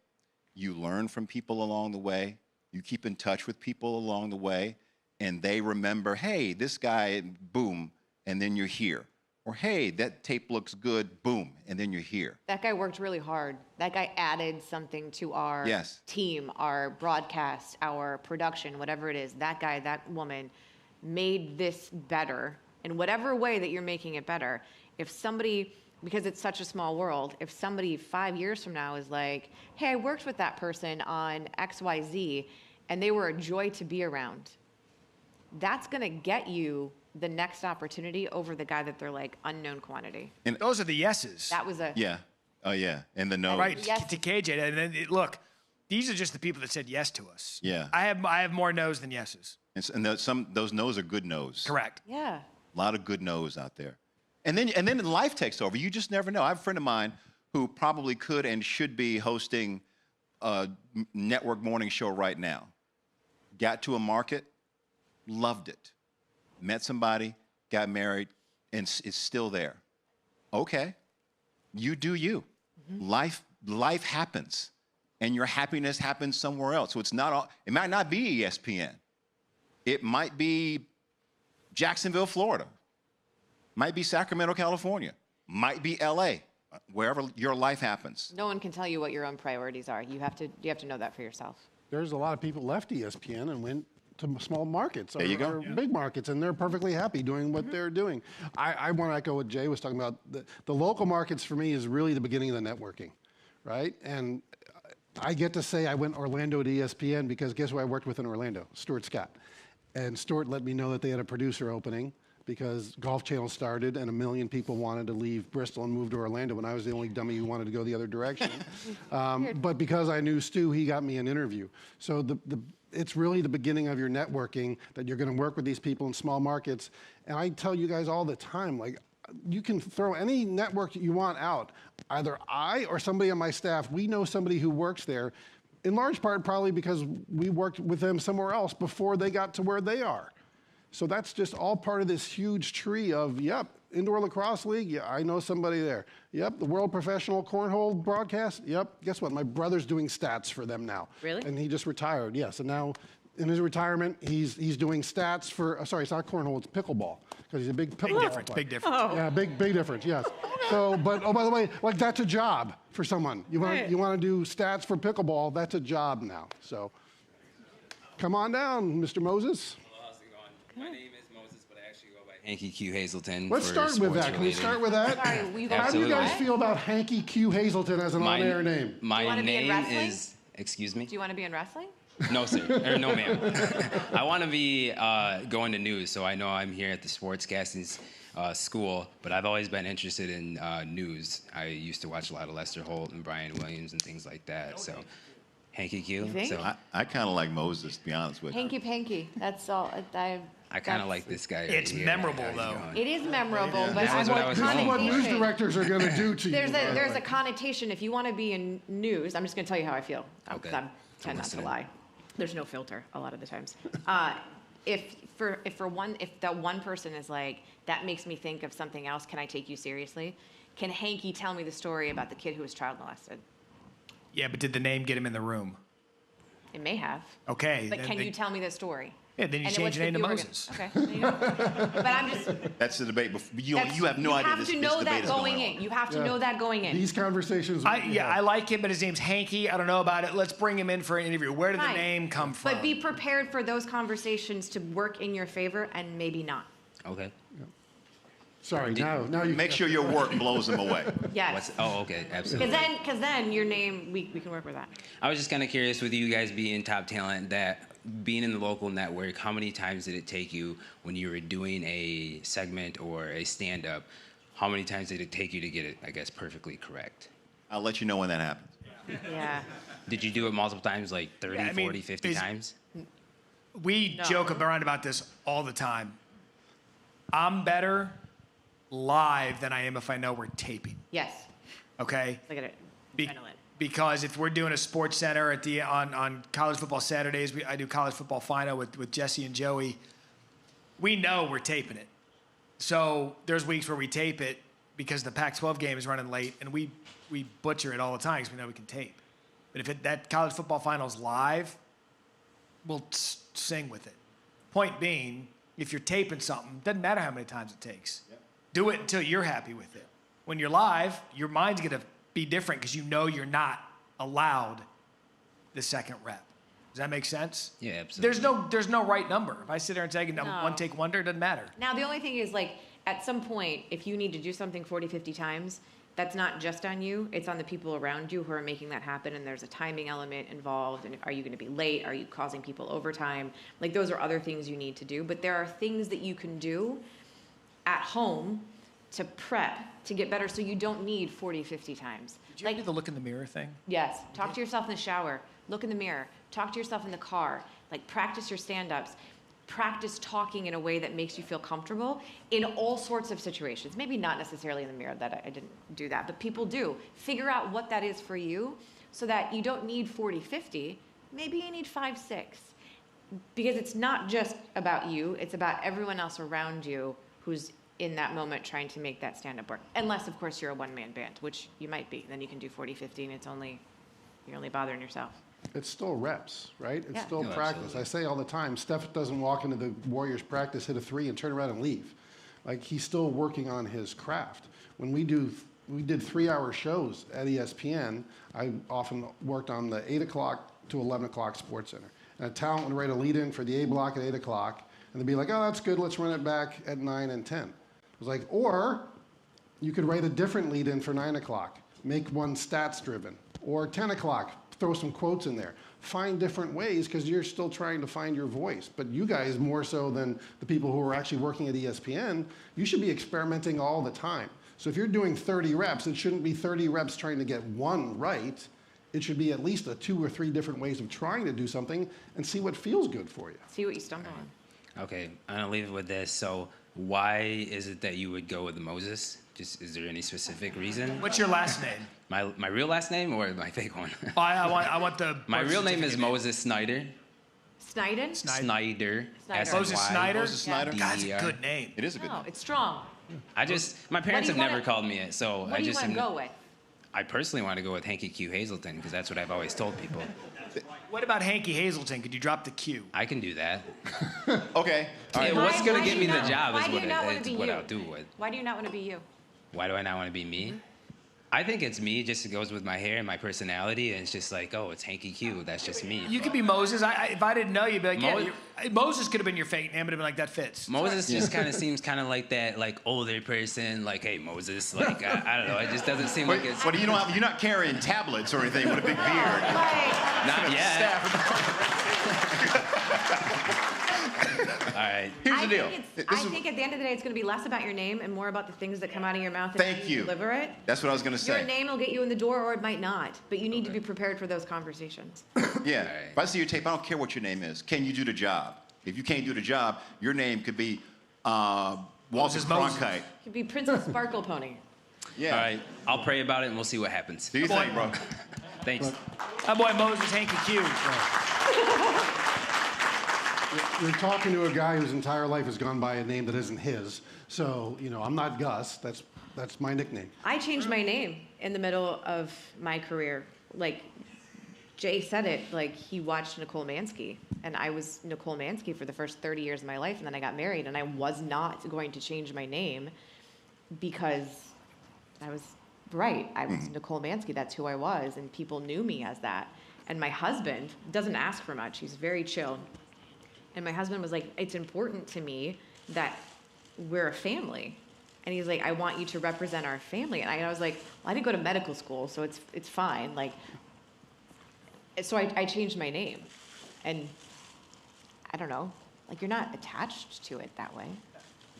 You learn from people along the way. You keep in touch with people along the way. And they remember, hey, this guy, boom, and then you're here. Or, hey, that tape looks good, boom, and then you're here. That guy worked really hard. That guy added something to our team, our broadcast, our production, whatever it is. That guy, that woman made this better in whatever way that you're making it better. If somebody, because it's such a small world, if somebody 5 years from now is like, hey, I worked with that person on XYZ, and they were a joy to be around, that's going to get you the next opportunity over the guy that they're like unknown quantity. And those are the yeses. That was a Yeah. Oh, yeah. And the no. Right, Yes. to KJ. And then, look, these are just the people that said yes to us. Yeah. I have more no's than yeses. And those no's are good no's. Correct. yeah. A lot of good no's out there. And then life takes over. You just never know. I have a friend of mine who probably could and should be hosting a network morning show right now. Got to a market, loved it. Met somebody, got married, and is still there. Okay, you do you. Mm-hmm. Life happens, and your happiness happens somewhere else. So it's not all. It might not be ESPN. It might be Jacksonville, Florida. Might be Sacramento, California. Might be LA. Wherever your life happens. No one can tell you what your own priorities are. You have to know that for yourself. There's a lot of people left ESPN and went to small markets There you go. or big markets, and they're perfectly happy doing what they're doing. I want to echo what Jay was talking about. The local markets for me is really the beginning of the networking, right? And I get to say I went Orlando to ESPN because guess who I worked with in Orlando? Stuart Scott. And Stuart let me know that they had a producer opening because Golf Channel started and 1 million people wanted to leave Bristol and move to Orlando when I was the only dummy who wanted to go the other direction. But because I knew Stu, he got me an interview. So it's really the beginning of your networking that you're going to work with these people in small markets. And I tell you guys all the time, like, you can throw any network you want out. Either I or somebody on my staff, we know somebody who works there, in large part probably because we worked with them somewhere else before they got to where they are. So that's just all part of this huge tree of, yep, Indoor Lacrosse League, yeah, I know somebody there. Yep, the World Professional Cornhole broadcast, yep, guess what? My brother's doing stats for them now. Really? And he just retired, yes. And now in his retirement, he's doing stats for, sorry, it's not cornhole, it's pickleball. Because he's a big pickleball player. Big difference. Oh. Yeah, big difference, yes. So, but, oh, by the way, like that's a job for someone. You want to do stats for pickleball, that's a job now. So come on down, Mr. Moses. How's it going? My name is Moses, but I actually go by Hanky Q Hazleton. Let's start with that. Can we start with that? Sorry, will you go How do you guys Absolutely. feel about Hanky Q Hazleton as an on-air name? Do you My wanna be in name wrestling? is. Excuse me? Do you want to be in wrestling? No, sir. Or no, ma'am. I want to be going to news, so I know I'm here at the Sportscasting school, but I've always been interested in news. I used to watch a lot of Lester Holt and Brian Williams and things like that. So Hanky Q. You think? So I kind of like Moses, to be honest with you. Hanky Panky. That's all. I kind of like this guy. Right It's here. memorable, How he's though. going. It is memorable, but That was what I was This is going what for. news directors are going to do to you. There's a connotation. If you want to be in news, I'm just going to tell you how I feel. Okay. I tend not to listening. lie. There's no filter a lot of the times. If that one person is like, that makes me think of something else, can I take you seriously? Can Hanky tell me the story about the kid who was child molested? Yeah, but did the name get him in the room? It may have. Okay. But then can they- you tell me the story? Yeah, then you And change what's your name to the organ? Moses. Okay. There you go. But I'm just. That's the debate. You that's- have no idea You have this, to this know debate that is going going in. on. You have to Yeah. know that going in. These conversations. I like him, but his name's Hanky. I don't know about it. Let's bring him in for an interview. Where did the Fine. name come from? But be prepared for those conversations to work in your favor and maybe not. Okay. Sorry, now you Make sure your work blows them away. Yes. Okay, absolutely. Because then your name, we can work with that. I was just kind of curious with you guys being top talent, that being in the local network, how many times did it take you when you were doing a segment or a stand-up? How many times did it take you to get it, I guess, perfectly correct? I'll let you know when that happens. Yeah. Did you do it multiple times, like 30, Yeah, I mean, 40, 50 times? We No. joke around about this all the time. I'm better live than I am if I know we're taping. Yes. Okay? Look at it. Be- Adrenaline. because if we're doing a sports center on college football Saturdays, I do college football final with Jesse and Joey. We know we're taping it. So there's weeks where we tape it because the Pac-12 game is running late, and we butcher it all the time because we know we can tape. But if that college football final's live, we'll sing with it. Point being, if you're taping something, doesn't matter how many times it takes. Do it until you're happy with it. When you're live, your mind's going to be different because you know you're not allowed the second rep. Does that make sense? Yeah, absolutely. There's no right number. If I sit there and take No. one take wonder, it doesn't matter. Now, the only thing is, like, at some point, if you need to do something 40, 50 times, that's not just on you. It's on the people around you who are making that happen, and there's a timing element involved. And are you going to be late? Are you causing people overtime? Like, those are other things you need to do. But there are things that you can do at home to prep, to get better, so you don't need 40, 50 times. Did you ever do the look in the mirror thing? Yes. Talk to yourself in the shower. Look in the mirror. Talk to yourself in the car. Like, practice your stand-ups. Practice talking in a way that makes you feel comfortable in all sorts of situations. Maybe not necessarily in the mirror, that I didn't do that, but people do. Figure out what that is for you so that you don't need 40, 50. Maybe you need 5, 6. Because it's not just about you. It's about everyone else around you who's in that moment trying to make that stand-up work. Unless, of course, you're a one-man band, which you might be. Then you can do 40, 50, and you're only bothering yourself. It's still reps, right? It's Yeah. still No, practice. absolutely. I say all the time, Steph doesn't walk into the Warriors practice, hit a 3, and turn around and leave. Like, he's still working on his craft. When we did 3-hour shows at ESPN, I often worked on the 8 o'clock to 11 o'clock Sports Center. And a talent would write a lead in for the A block at 8 o'clock, and they'd be like, oh, that's good, let's run it back at 9 and 10. It was like, or you could write a different lead in for 9 o'clock, make one stats driven, or 10 o'clock, throw some quotes in there. Find different ways because you're still trying to find your voice. But you guys, more so than the people who are actually working at ESPN, you should be experimenting all the time. So if you're doing 30 reps, it shouldn't be 30 reps trying to get one right. It should be at least 2 or 3 different ways of trying to do something and see what feels good for you. See what you stumble on. Okay, I'm going to leave it with this. So why is it that you would go with the Moses? Just, is there any specific reason? What's your last name? My real last name or my fake one? Oh, I want the. My birth real name is certificate. Moses Snyder. Sniden? Snyder. Snyder. Moses Snyder? Moses Snyder? God, that's a D-E-R. good name. It is a good No, name. it's strong. My parents do have you never wanna- called me it, so What I do you just want to go with? I personally want to go with Hanky Q Hazleton because that's what I've always told people. What about Hanky Hazleton? Could you drop the Q? I can do that. Okay. All right. Yeah, what's gonna Why get do me you the not- job why is do what you not wanna it's be what you? I'll do with. Why do you not want to be you? Why do I not want to be me? I think it's me. Just it goes with my hair and my personality, and it's just like, oh, it's Hanky Q. That's just me. You could be Moses. If I didn't know you, would be like, Mo- yeah, Moses could have been your fake name. Would have been like, that fits. Moses just kind of seems kind of like that, like older person, like, hey, Moses. Like, I don't know. It just doesn't seem like it's. What do you don't have? You're not carrying tablets or anything with a big beard. Like, Not yet. right. Here's the deal. I think at the end of the day, it's going to be less about your name and more about the things that come out of your mouth and how Thank you. deliver it. That's what I was going to say. Your name will get you in the door, or it might not. But you need to be prepared for those conversations. Yeah. If I see your tape, I don't care what your name is. Can you do the job? If you can't do the job, your name could be Walter Moses. Cronkite. It could be Princess Sparkle Pony. Yeah. All right. I'll pray about it and we'll see what happens. Do you think, bro? Thanks. My boy Moses, Hanky Q. You're talking to a guy whose entire life has gone by a name that isn't his. So, I'm not Gus. That's my nickname. I changed my name in the middle of my career. Like, Jay said it, like, he watched Nicole Mansky. And I was Nicole Mansky for the first 30 years of my life, and then I got married, and I was not going to change my name because I was right. I was Nicole Mansky. That's who I was, and people knew me as that. And my husband doesn't ask for much. He's very chill. And my husband was like, it's important to me that we're a family. And he's like, I want you to represent our family. And I was like, well, I didn't go to medical school, so it's fine. Like, so I changed my name. And I don't know, like, you're not attached to it that way.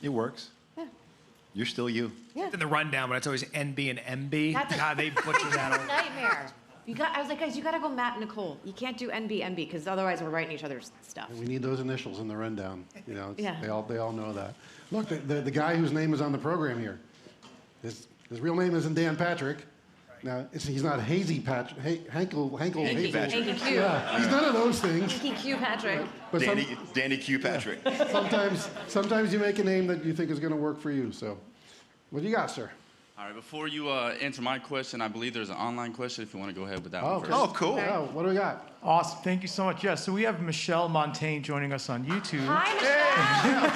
It works. Yeah. You're still you. Yeah. In the rundown, but it's always NB and MB. That's a- God, they butcher that. That's a nightmare. I was like, guys, you got to go Matt and Nicole. You can't do NB, because otherwise we're writing each other's stuff. We need those initials in the rundown. Yeah. They all know that. Look, the guy whose name is on the program here, his real name isn't Dan Patrick. Now, he's not Hazy Patrick, Hanky Patrick. Hanky Q. Yeah, he's none of those things. Hanky Q Patrick. But Danny Q. Patrick. sometimes you make a name that you think is going to work for you. So, what do you got, sir? All right, before you answer my question, I believe there's an online question if you want to go ahead with that Oh, one first. Oh, cool. Oh, what do we got? Awesome. Thank you so much. Yeah, so we have Michelle Montaigne joining us on YouTube. Hi, Michelle.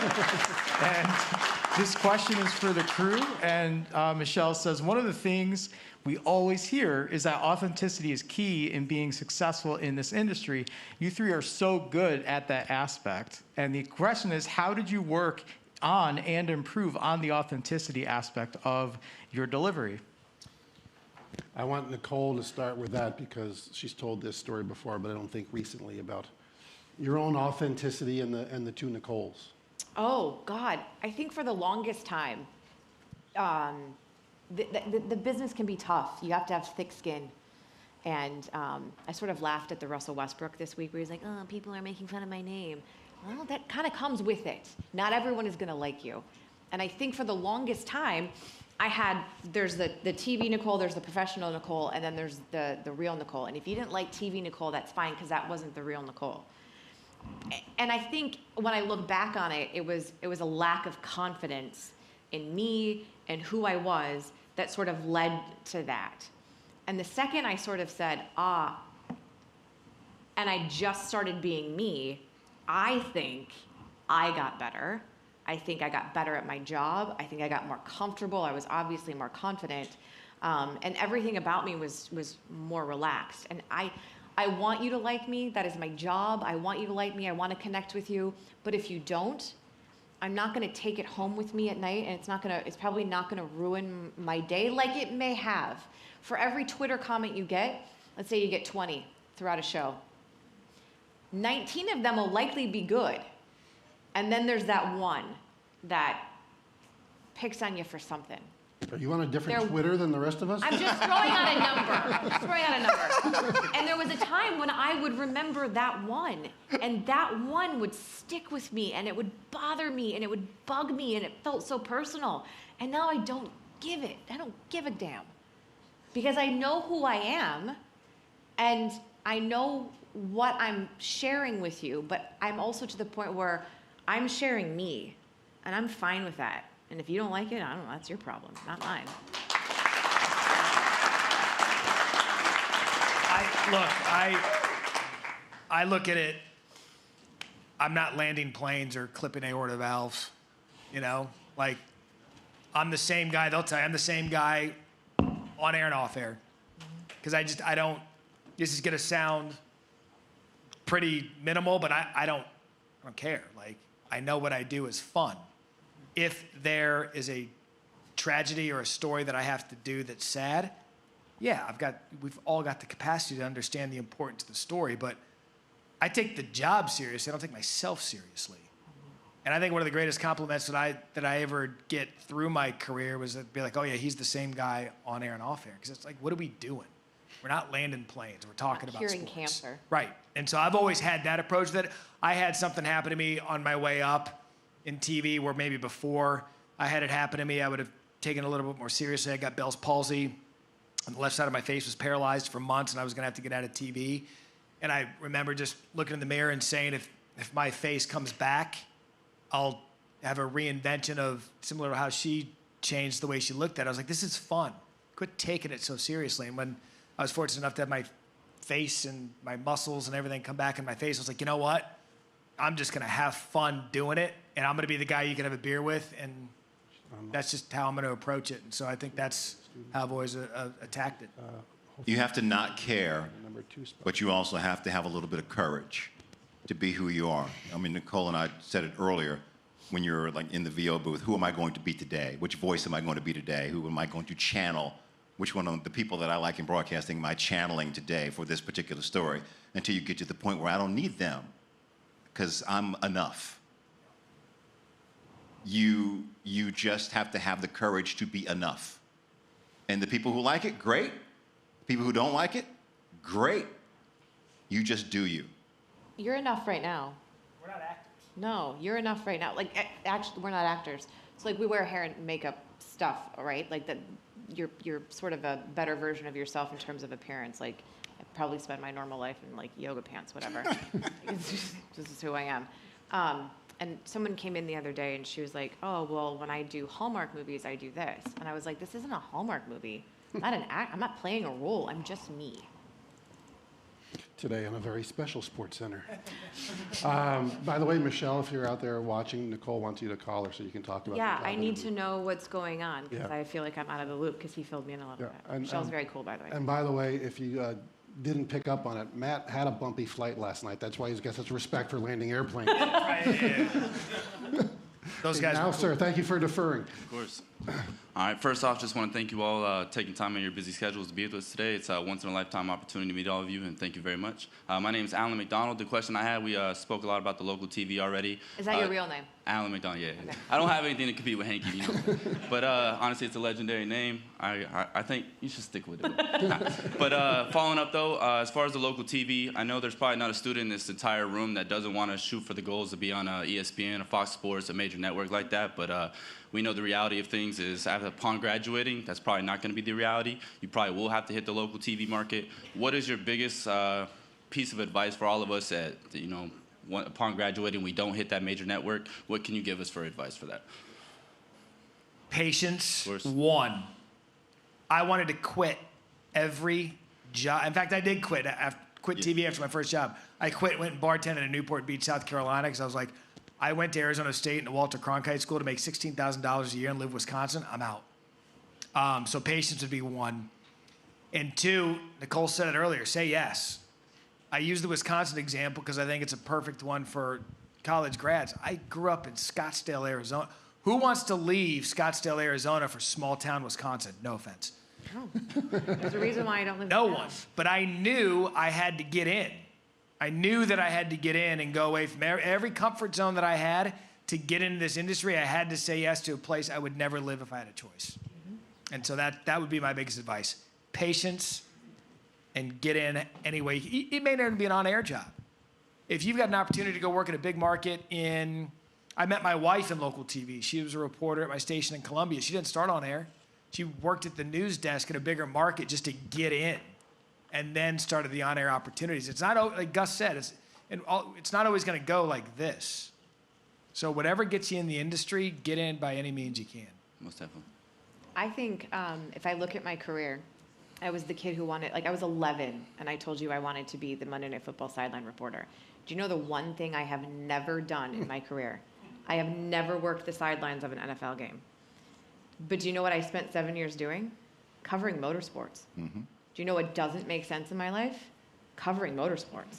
And this question is for the crew. And Michelle says, one of the things we always hear is that authenticity is key in being successful in this industry. You three are so good at that aspect. And the question is, how did you work on and improve on the authenticity aspect of your delivery? I want Nicole to start with that because she's told this story before, but I don't think recently, about your own authenticity and the two Nicoles. Oh, God. I think for the longest time, the business can be tough. You have to have thick skin. And I sort of laughed at the Russell Westbrook this week where he's like, oh, people are making fun of my name. Well, that kind of comes with it. Not everyone is going to like you. And I think for the longest time, there's the TV Nicole, there's the professional Nicole, and then there's the real Nicole. And if you didn't like TV Nicole, that's fine, because that wasn't the real Nicole. And I think when I look back on it, it was a lack of confidence in me and who I was that sort of led to that. And the second I sort of said, and I just started being me, I think I got better. I think I got better at my job. I think I got more comfortable. I was obviously more confident. And everything about me was more relaxed. And I want you to like me. That is my job. I want you to like me. I want to connect with you. But if you don't, I'm not going to take it home with me at night, and it's probably not going to ruin my day like it may have. For every Twitter comment you get, let's say you get 20 throughout a show, 19 of them will likely be good. And then there's that one that picks on you for something. Are you on a different Twitter than the rest of us? I'm just throwing out a number. And there was a time when I would remember that one, and that one would stick with me, and it would bother me, and it would bug me, and it felt so personal. And now I don't give a damn. Because I know who I am, and I know what I'm sharing with you, but I'm also to the point where I'm sharing me, and I'm fine with that. And if you don't like it, I don't know, that's your problem, not mine. I look at it, I'm not landing planes or clipping aorta valves, like, I'm the same guy, they'll tell you, I'm the same guy on air and off air. Because this is gonna sound pretty minimal, but I don't care. Like, I know what I do is fun. If there is a tragedy or a story that I have to do that's sad, yeah, we've all got the capacity to understand the importance of the story, but I take the job seriously. I don't take myself seriously. And I think one of the greatest compliments that I ever get through my career was to be like, oh yeah, he's the same guy on air and off air. Because it's like, what are we doing? We're not landing planes. We're talking about curing sports. cancer. Right. And so I've always had that approach that I had something happen to me on my way up in TV where maybe before I had it happen to me, I would have taken it a little bit more seriously. I got Bell's palsy. And the left side of my face was paralyzed for months, and I was going to have to get out of TV. And I remember just looking in the mirror and saying, if my face comes back, I'll have a reinvention of similar to how she changed the way she looked at it. I was like, this is fun. Quit taking it so seriously. And when I was fortunate enough to have my face and my muscles and everything come back in my face, I was like, you know what? I'm just going to have fun doing it, and I'm going to be the guy you can have a beer with, and that's just how I'm going to approach it. And so I think that's how I've always attacked it. You have to not care, but you also have to have a little bit of courage to be who you are. I mean, Nicole and I said it earlier when you're like in the VO booth, who am I going to be today? Which voice am I going to be today? Who am I going to channel? Which one of the people that I like in broadcasting am I channeling today for this particular story? Until you get to the point where I don't need them because I'm enough. You just have to have the courage to be enough. And the people who like it, great. People who don't like it, great. You just do you. You're enough right now. We're not actors. No, you're enough right now. Like, actually, we're not actors. So, like, we wear hair and makeup stuff, right? Like, that you're sort of a better version of yourself in terms of appearance. Like, I probably spend my normal life in, like, yoga pants, whatever. This is who I am. And someone came in the other day, and she was like, oh, well, when I do Hallmark movies, I do this. And I was like, this isn't a Hallmark movie. I'm not an act. I'm not playing a role. I'm just me. Today on a very special SportsCenter. By the way, Michelle, if you're out there watching, Nicole wants you to call her so you can talk about Yeah, the I need to know what's going on because Yeah. I feel like I'm out of the loop because he filled me in a little bit. and- Michelle's very cool, by the way. And by the way, if you didn't pick up on it, Matt had a bumpy flight last night. That's why he's got such respect for landing airplanes. Those guys. Now, sir, thank you for deferring. Of course. All right, first off, just want to thank you all taking time in your busy schedules to be with us today. It's a once-in-a-lifetime opportunity to meet all of you, and thank you very much. My name is Alan McDonald. The question I had, we spoke a lot about the local TV already. Is that your real name? Alan McDonald, yeah. I don't have anything to compete with Hanky, you know. But honestly, it's a legendary name. I think you should stick with it. But following up, though, as far as the local TV, I know there's probably not a student in this entire room that doesn't want to shoot for the goals to be on ESPN or Fox Sports, a major network like that. But we know the reality of things is upon graduating, that's probably not going to be the reality. You probably will have to hit the local TV market. What is your biggest piece of advice for all of us that, you know, upon graduating, we don't hit that major network? What can you give us for advice for that? Patience. One. I wanted to quit every job. In fact, I did quit. Quit TV after my first job. I quit, went and bartended in Newport Beach, South Carolina, because I was like, I went to Arizona State and the Walter Cronkite School to make $16,000 a year and live in Wisconsin. I'm out. So patience would be one. And two, Nicole said it earlier, say yes. I use the Wisconsin example because I think it's a perfect one for college grads. I grew up in Scottsdale, Arizona. Who wants to leave Scottsdale, Arizona for small town Wisconsin? No offense. No. There's a reason why I don't live No in one. But I knew I had to get in. I knew that I had to get in and go away from every comfort zone that I had to get into this industry. I had to say yes to a place I would never live if I had a choice. Mm-hmm. And so that would be my biggest advice. Patience and get in anyway. It may not even be an on-air job. If you've got an opportunity to go work at a big market I met my wife in local TV. She was a reporter at my station in Columbia. She didn't start on air. She worked at the news desk at a bigger market just to get in, and then started the on-air opportunities. It's not, like Gus said, it's not always going to go like this. So whatever gets you in the industry, get in by any means you can. Most definitely. I think if I look at my career, I was the kid who wanted, like I was 11, and I told you I wanted to be the Monday Night Football sideline reporter. Do you know the one thing I have never done in my career? I have never worked the sidelines of an NFL game. But do you know what I spent 7 years doing? Covering motorsports. Mm-hmm. Do you know what doesn't make sense in my life? Covering motorsports.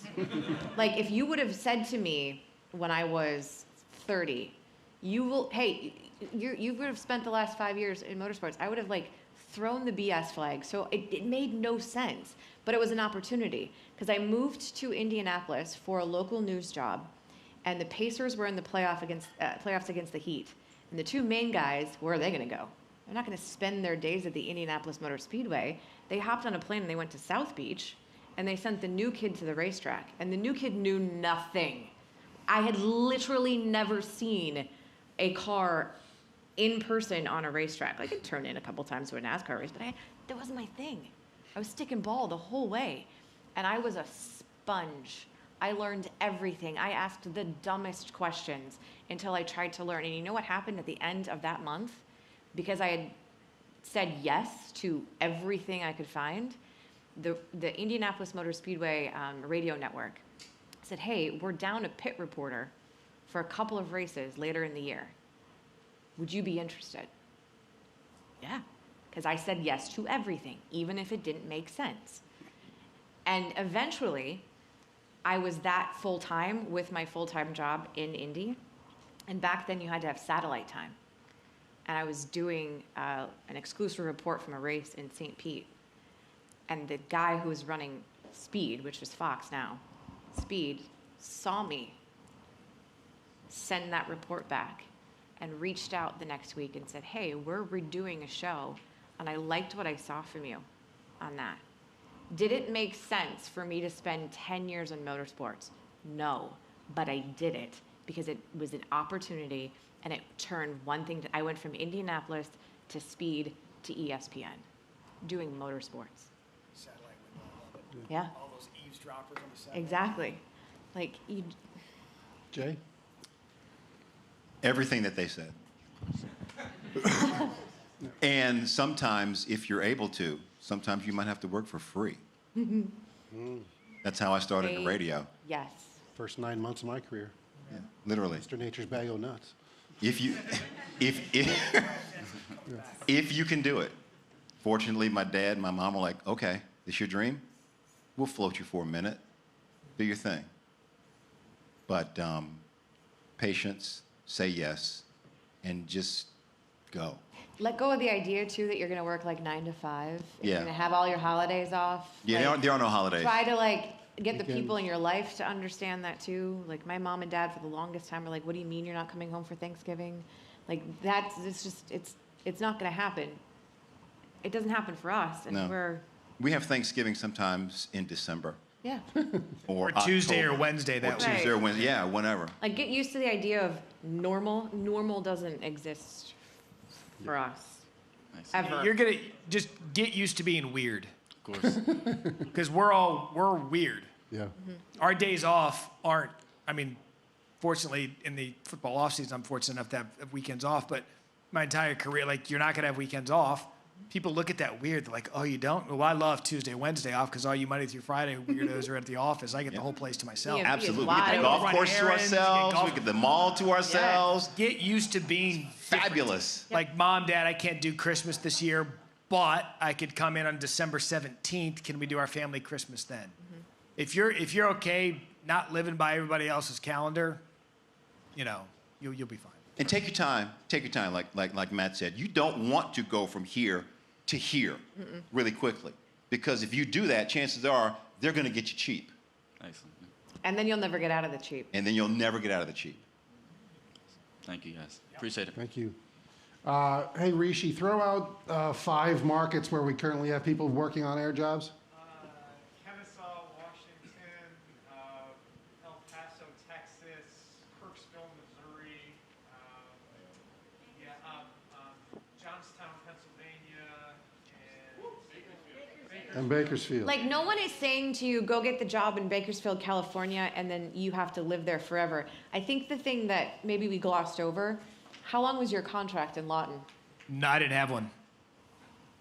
Like, if you would have said to me when I was 30, you would have spent the last 5 years in motorsports, I would have, like, thrown the BS flag. So it made no sense. But it was an opportunity because I moved to Indianapolis for a local news job. and the Pacers were in the playoffs against the Heat. And the two main guys, where are they going to go? They're not going to spend their days at the Indianapolis Motor Speedway. They hopped on a plane and they went to South Beach, and they sent the new kid to the racetrack. And the new kid knew nothing. I had literally never seen a car in person on a racetrack. I could turn in a couple times to a NASCAR race, but that wasn't my thing. I was sticking ball the whole way. And I was a sponge. I learned everything. I asked the dumbest questions until I tried to learn. And you know what happened at the end of that month? Because I had said yes to everything I could find, the Indianapolis Motor Speedway radio network said, hey, we're down a pit reporter for a couple of races later in the year. Would you be interested? Yeah, because I said yes to everything, even if it didn't make sense. And eventually, I was that full-time with my full-time job in Indy. And back then, you had to have satellite time. And I was doing an exclusive report from a race in St. Pete. And the guy who was running Speed, which is Fox now, Speed, saw me send that report back and reached out the next week and said, hey, we're redoing a show, and I liked what I saw from you on that. Did it make sense for me to spend 10 years in motorsports? No, but I did it because it was an opportunity, and it turned one thing. I went from Indianapolis to Speed to ESPN, doing motorsports. Satellite window, I love it. Yeah, All those eavesdroppers on the satellite. exactly. Like, you, Jay? Everything that they said. And sometimes, if you're able to, sometimes you might have to work for free. That's how I started in radio. yes. First 9 months of my career. Yeah, literally. Mr. Nature's Bag o' Nuts. If you, if you can do it. Fortunately, my dad and my mom were like, okay, this your dream? We'll float you for a minute. Do your thing. But patience, say yes, and just go. Let go of the idea, too, that you're going to work like 9 to 5. And Yeah. You're going to have all your holidays off. Yeah, Like, there are no holidays. try to, like, get the Weekends. people in your life to understand that, too. Like, my mom and dad, for the longest time, were like, what do you mean you're not coming home for Thanksgiving? Like, it's not going to happen. It doesn't happen for us. And No. We have Thanksgiving sometimes in December. yeah. Or Tuesday or October. Wednesday Or that week. Tuesday or Wednesday, yeah, whenever. Like, get used to the idea of normal. Normal doesn't exist for us. Ever. You're gonna just get used to being weird. Of course. Because we're weird. Yeah. Our days off aren't, I mean, fortunately in the football offseason, I'm fortunate enough to have weekends off, but my entire career, like, you're not gonna have weekends off. People look at that weird. They're like, oh, you don't? Well, I love Tuesday, Wednesday off because all you Monday through Friday weirdos are at the office. I get the whole place to myself. Yeah. Absolutely. We wide get the golf open. course to Run errands, ourselves. get We get the mall to ourselves. Get used to being Fabulous. like, Mom, Dad, I can't do Christmas this year, but I could come in on December 17th. Can we do our family Christmas then? If you're okay not living by everybody else's calendar, you know, you'll be fine. And take your time. Take your time, like Matt said. You don't want to go from here to here really quickly. Because if you do that, chances are they're going to get you cheap. Excellent. And then you'll never get out of the cheap. And then you'll never get out of the cheap. Thank you, guys. Appreciate it. Thank you. Hey, Rishi, throw out 5 markets where we currently have people working on air jobs. Kennesaw, Washington, El Paso, Texas, Kirksville, Missouri, Johnstown, Pennsylvania, And Bakersfield. Like, no one is saying to you, go get the job in Bakersfield, California, and then you have to live there forever. I think the thing that maybe we glossed over, how long was your contract in Lawton? No, I didn't have one.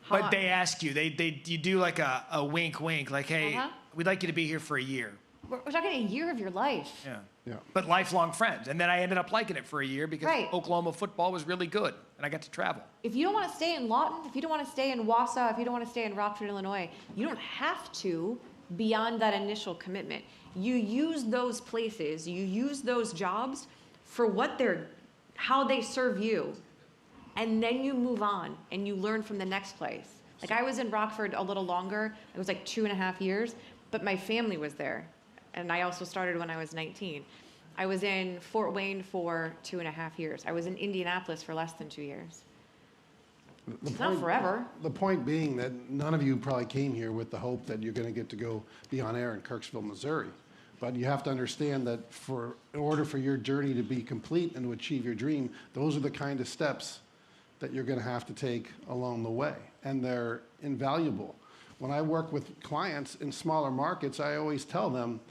How But long? they ask you, you do like a wink, like, hey, Uh-huh. we'd like you to be here for a year. We're talking a year of your life. Yeah. Yeah. But lifelong friends. And then I ended up liking it for a year because Right. Oklahoma football was really good and I got to travel. If you don't want to stay in Lawton, if you don't want to stay in Wausau, if you don't want to stay in Rockford, Illinois, you don't have to beyond that initial commitment. You use those places, you use those jobs for how they serve you. And then you move on and you learn from the next place. Like, I was in Rockford a little longer. It was like 2.5 years, but my family was there. And I also started when I was 19. I was in Fort Wayne for 2.5 years. I was in Indianapolis for less than 2 years. It's not forever. The point being that none of you probably came here with the hope that you're going to get to go be on air in Kirksville, Missouri. But you have to understand that in order for your journey to be complete and to achieve your dream, those are the kind of steps that you're going to have to take along the way. And they're invaluable. When I work with clients in smaller markets, I always tell them,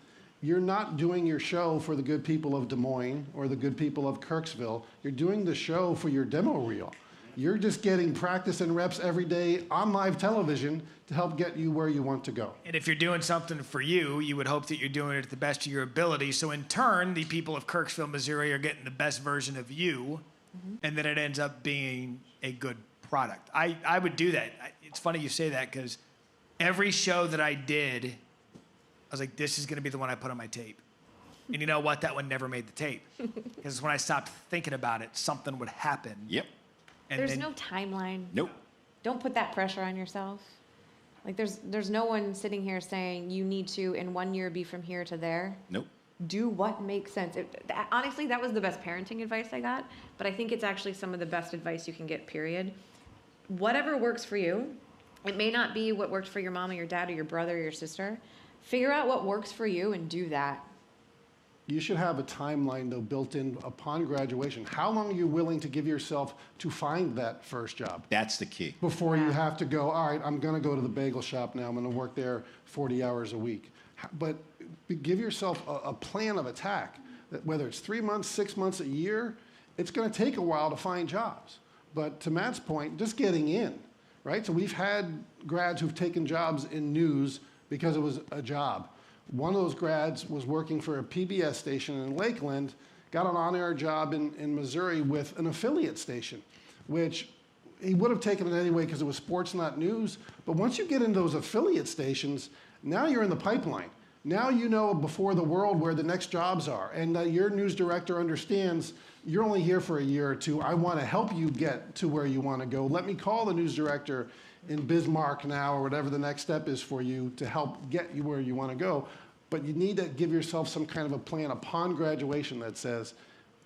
you're not doing your show for the good people of Des Moines or the good people of Kirksville. You're doing the show for your demo reel. You're just getting practice and reps every day on live television to help get you where you want to go. And if you're doing something for you, you would hope that you're doing it at the best of your ability. So in turn, the people of Kirksville, Missouri are getting the best version of you, and then it ends up being a good product. I would do that. It's funny you say that because every show that I did, I was like, this is going to be the one I put on my tape. And you know what? That one never made the tape. Because when I stopped thinking about it, something would happen. Yep. And There's then, no timeline. Nope. Don't put that pressure on yourself. Like there's no one sitting here saying you need to in 1 year be from here to there. Nope. Do what makes sense. Honestly, that was the best parenting advice I got, but I think it's actually some of the best advice you can get, period. Whatever works for you, it may not be what worked for your mom or your dad or your brother or your sister. Figure out what works for you and do that. You should have a timeline, though, built in upon graduation. How long are you willing to give yourself to find that first job? That's the key. Before you have to go, all right, I'm going to go to the bagel shop now. I'm going to work there 40 hours a week. But give yourself a plan of attack. That whether it's 3 months, 6 months, a year, it's going to take a while to find jobs. But to Matt's point, just getting in, right? So we've had grads who've taken jobs in news because it was a job. One of those grads was working for a PBS station in Lakeland, got an on-air job in Missouri with an affiliate station, which he would have taken it anyway because it was sports, not news. But once you get into those affiliate stations, now you're in the pipeline. Now you know before the world where the next jobs are. And your news director understands you're only here for a year or two. I want to help you get to where you want to go. Let me call the news director in Bismarck now or whatever the next step is for you to help get you where you want to go. But you need to give yourself some kind of a plan upon graduation that says,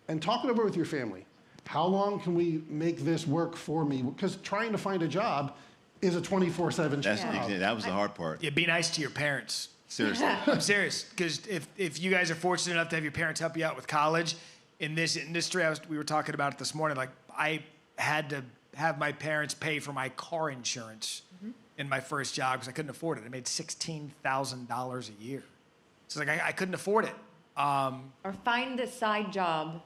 and talk it over with your family. How long can we make this work for me? Because trying to find a job is a 24/7 job. That was the hard part. yeah, be nice to your parents. Seriously. I'm serious, because if you guys are fortunate enough to have your parents help you out with college, in this industry, we were talking about it this morning, like I had to have my parents pay for my car insurance in my first job because I couldn't afford it. I made $16,000 a year. So like I couldn't afford it. Or find a side job.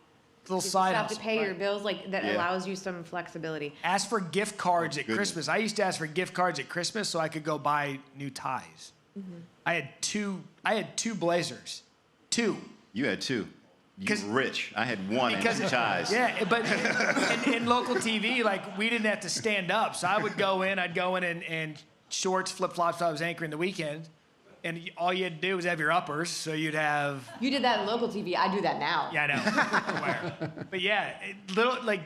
Little You side have to hustle, pay your right. bills, like that Yeah. allows you some flexibility. Ask for gift cards at goodness. Christmas. I used to ask for gift cards at Christmas so I could go buy new ties. I had two blazers. Two. You had two. You 'Cause- were rich. I had one and two ties. Yeah, but in local TV, like we didn't have to stand up. So I'd go in in shorts, flip-flops. I was anchoring the weekend. And all you had to do was have your uppers. So you'd have... You did that in local TV. I do that now. Yeah, I know. Aware. But yeah,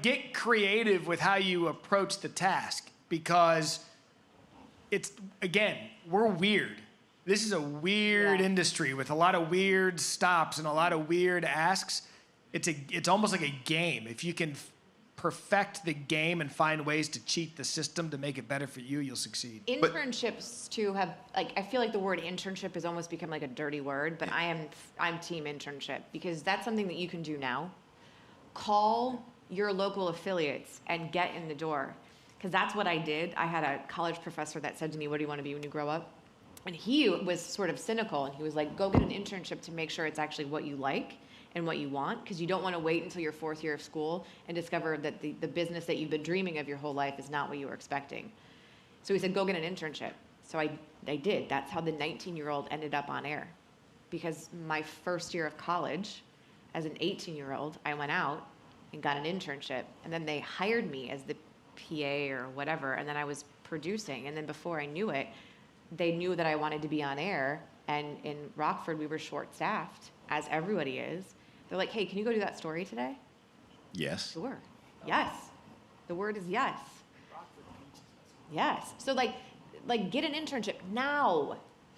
get creative with how you approach the task because we're weird. This is a weird industry with a lot of weird stops and a lot of weird asks. It's almost like a game. If you can perfect the game and find ways to cheat the system to make it better for you, you'll succeed. Internships too have I feel like the word internship has almost become like a dirty word, but I'm team internship because that's something that you can do now. Call your local affiliates and get in the door. Because that's what I did. I had a college professor that said to me, "What do you want to be when you grow up?" And he was sort of cynical, and he was like, "Go get an internship to make sure it's actually what you like and what you want, because you don't want to wait until your 4th year of school and discover that the business that you've been dreaming of your whole life is not what you were expecting." So he said, "Go get an internship." So I did. That's how the 19-year-old ended up on air. Because my first year of college, as an 18-year-old, I went out and got an internship. And then they hired me as the PA or whatever, and then I was producing. And then before I knew it, they knew that I wanted to be on air. And in Rockford, we were short-staffed, as everybody is. They're like, "Hey, can you go do that story today?" Yes. Sure. Yes. The word is yes. Yes. So like get an internship now.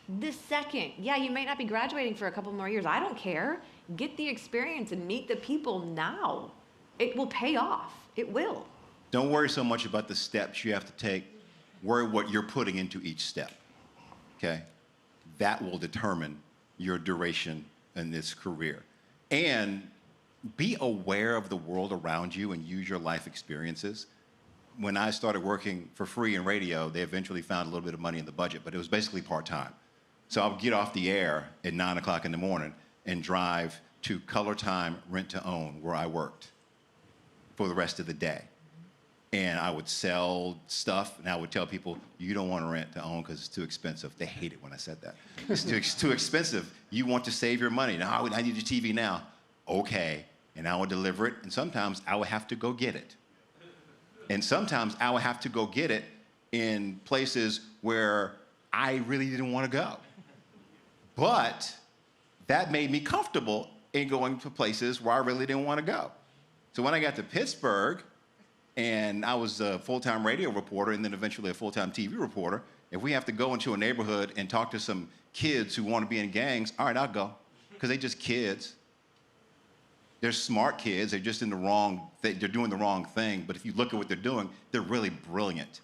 this second. Yeah, you might not be graduating for a couple more years. I don't care. Get the experience and meet the people now. It will pay off. It will. Don't worry so much about the steps you have to take. Worry what you're putting into each step, okay? That will determine your duration in this career. And be aware of the world around you and use your life experiences. When I started working for free in radio, they eventually found a little bit of money in the budget, but it was basically part-time. So I would get off the air at 9 o'clock in the morning and drive to Color Time Rent to Own, where I worked, for the rest of the day. And I would sell stuff, and I would tell people, you don't want to rent to own because it's too expensive. They hate it when I said that. It's too expensive. You want to save your money. Now, I need your TV now. Okay. And I would deliver it, and sometimes I would have to go get it. And sometimes I would have to go get it in places where I really didn't want to go. But that made me comfortable in going to places where I really didn't want to go. So when I got to Pittsburgh, and I was a full-time radio reporter and then eventually a full-time TV reporter, if we have to go into a neighborhood and talk to some kids who want to be in gangs, all right, I'll go, because they're just kids. They're smart kids. They're just in the wrong, they're doing the wrong thing. But if you look at what they're doing, they're really brilliant.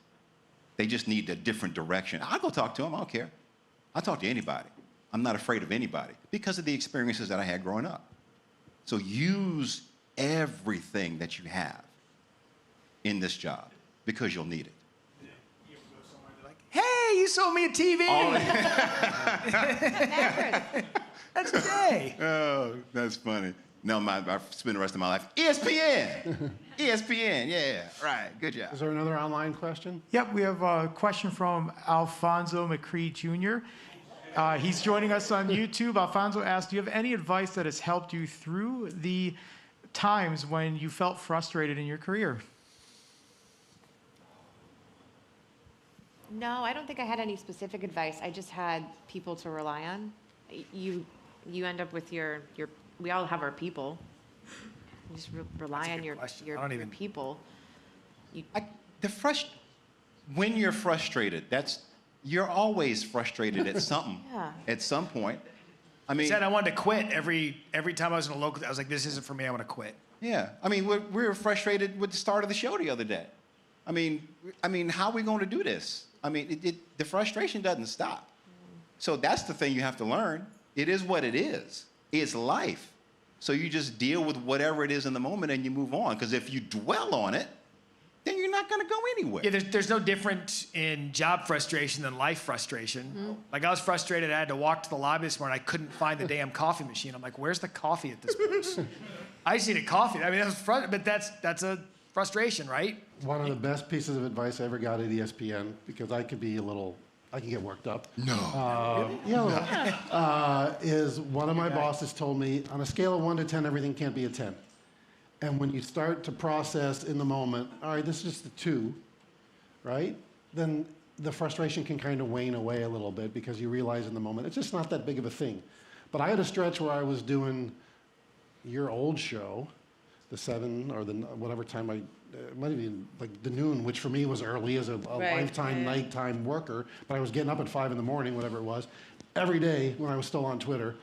They just need a different direction. I'll go talk to them. I don't care. I'll talk to anybody. I'm not afraid of anybody because of the experiences that I had growing up. So use everything that you have in this job because you'll need it. You ever go somewhere and be like, hey, you sold me a TV. That's Jay. Oh, that's funny. No, I spend the rest of my life. ESPN. ESPN, yeah, right. Good job. Is there another online question? Yep, we have a question from Alfonso McCree Jr. He's joining us on YouTube. Alfonso asked, do you have any advice that has helped you through the times when you felt frustrated in your career? No, I don't think I had any specific advice. I just had people to rely on. You end up with your we all have our people. You just rely on your people. When you're frustrated, you're always frustrated at something. Yeah. At some point. I I mean, said I wanted to quit every time I was in a local. I was like, this isn't for me. I want to quit. yeah. I mean, we were frustrated with the start of the show the other day. I mean, how are we going to do this? I mean, the frustration doesn't stop. So that's the thing you have to learn. It is what it is. It's life. So you just deal with whatever it is in the moment and you move on. Because if you dwell on it, then you're not going to go anywhere. Yeah, there's no difference in job frustration than life frustration. Mm-hmm. Like I was frustrated. I had to walk to the lobby this morning. I couldn't find the damn coffee machine. I'm like, where's the coffee at this place? I just needed coffee. I mean, but that's a frustration, right? One of the best pieces of advice I ever got at ESPN, because I can get worked up. No. Is one of my bosses told me, on a scale of 1 to 10, everything can't be a 10. And when you start to process in the moment, all right, this is just a 2, right? Then the frustration can kind of wane away a little bit because you realize in the moment, it's just not that big of a thing. But I had a stretch where I was doing your old show, the 7 or the whatever time it might have been like the noon, which for me was early as a lifetime nighttime worker, but I was getting up at 5 in the morning, whatever it was, every day when I was still on Twitter,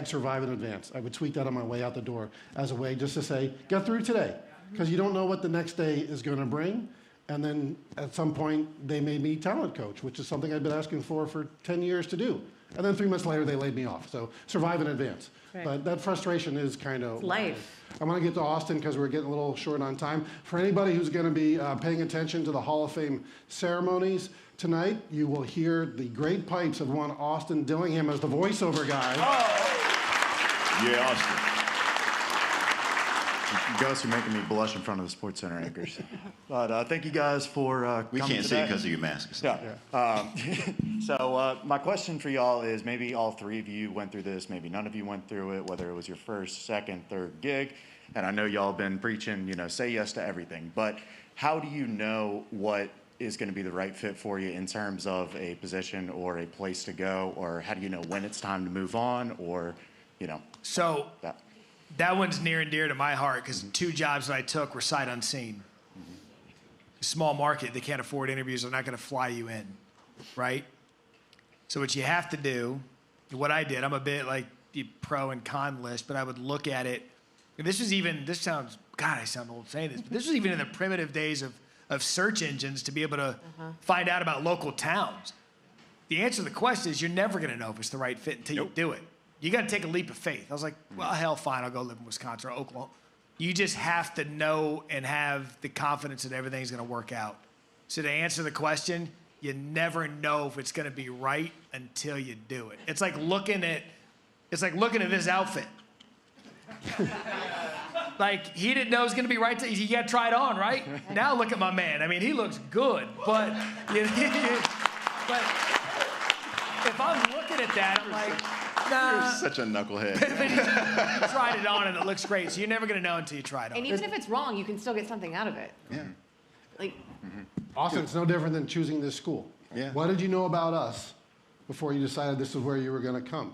#survive in advance. I would tweet that on my way out the door as a way just to say, get through today, because you don't know what the next day is going to bring. And then at some point, they made me talent coach, which is something I'd been asking for 10 years to do. And then 3 months later, they laid me off. So survive in advance. Right. But that frustration is kind of life. I want to get to Austin because we're getting a little short on time. For anybody who's going to be paying attention to the Hall of Fame ceremonies tonight, you will hear the great pipes of one Austin Dillingham as the voiceover guy. Oh. Yeah, Austin. You guys are making me blush in front of the SportsCenter anchors. But thank you guys for coming We can't see today. it because of your masks. Yeah. So my question for y'all is, maybe all 3 of you went through this, maybe none of you went through it, whether it was your first, second, third gig. And I know y'all have been preaching, say yes to everything. But how do you know what is going to be the right fit for you in terms of a position or a place to go? Or how do you know when it's time to move on? Or, So that one's near and dear to my heart because 2 jobs that I took were sight unseen. Small market, they can't afford interviews. They're not going to fly you in, right? So what you have to do, what I did, I'm a bit like the pro and con list, but I would look at it. And this sounds, God, I sound old saying this, but this was even in the primitive days of search engines to be able to find out about local towns. The answer to the question is you're never going to know if it's the right fit until you do it. You got to take a leap of faith. I was like, well, hell, fine, I'll go live in Wisconsin or Oklahoma. You just have to know and have the confidence that everything's going to work out. So to answer the question, you never know if it's going to be right until you do it. It's like looking at this outfit. Like, he didn't know it was going to be right. You got to try it on, right? Now look at my man. I mean, he looks good, but but if I'm looking at that, I'm like, nah. You're such a knucklehead. You tried it on and it looks great, so you're never going to know until you try it on. And even if it's wrong, you can still get something out of it. Yeah. Like, Austin, it's no different than choosing this school. Yeah. What did you know about us before you decided this is where you were going to come?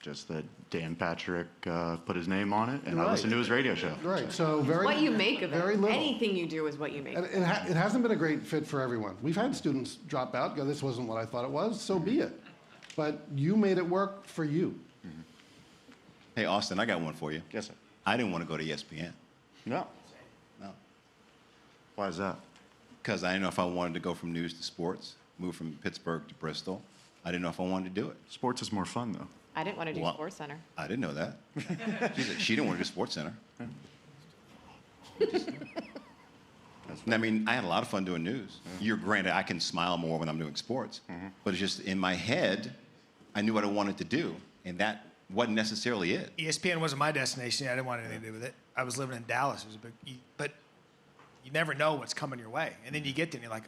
Just that Dan Patrick put his name on it, and I Right. listened to his radio show. Right. So very. what you make of it. Very little. Anything you do is what you make And of it. it hasn't been a great fit for everyone. We've had students drop out, go, this wasn't what I thought it was, so be it. But you made it work for you. Hey, Austin, I got one for you. Yes, sir. I didn't want to go to ESPN. No. No. Why is that? Because I didn't know if I wanted to go from news to sports, move from Pittsburgh to Bristol. I didn't know if I wanted to do it. Sports is more fun, though. I didn't want to do Well, SportsCenter. I didn't know that. She didn't want to do SportsCenter. I mean, I had a lot of fun doing news. You're granted, I can smile more when I'm doing sports, but it's just in my head, I knew what I wanted to do, and that wasn't necessarily it. ESPN wasn't my destination. I didn't want anything to do with it. I was living in Dallas. It was a big, but you never know what's coming your way. And then you get there and you're like,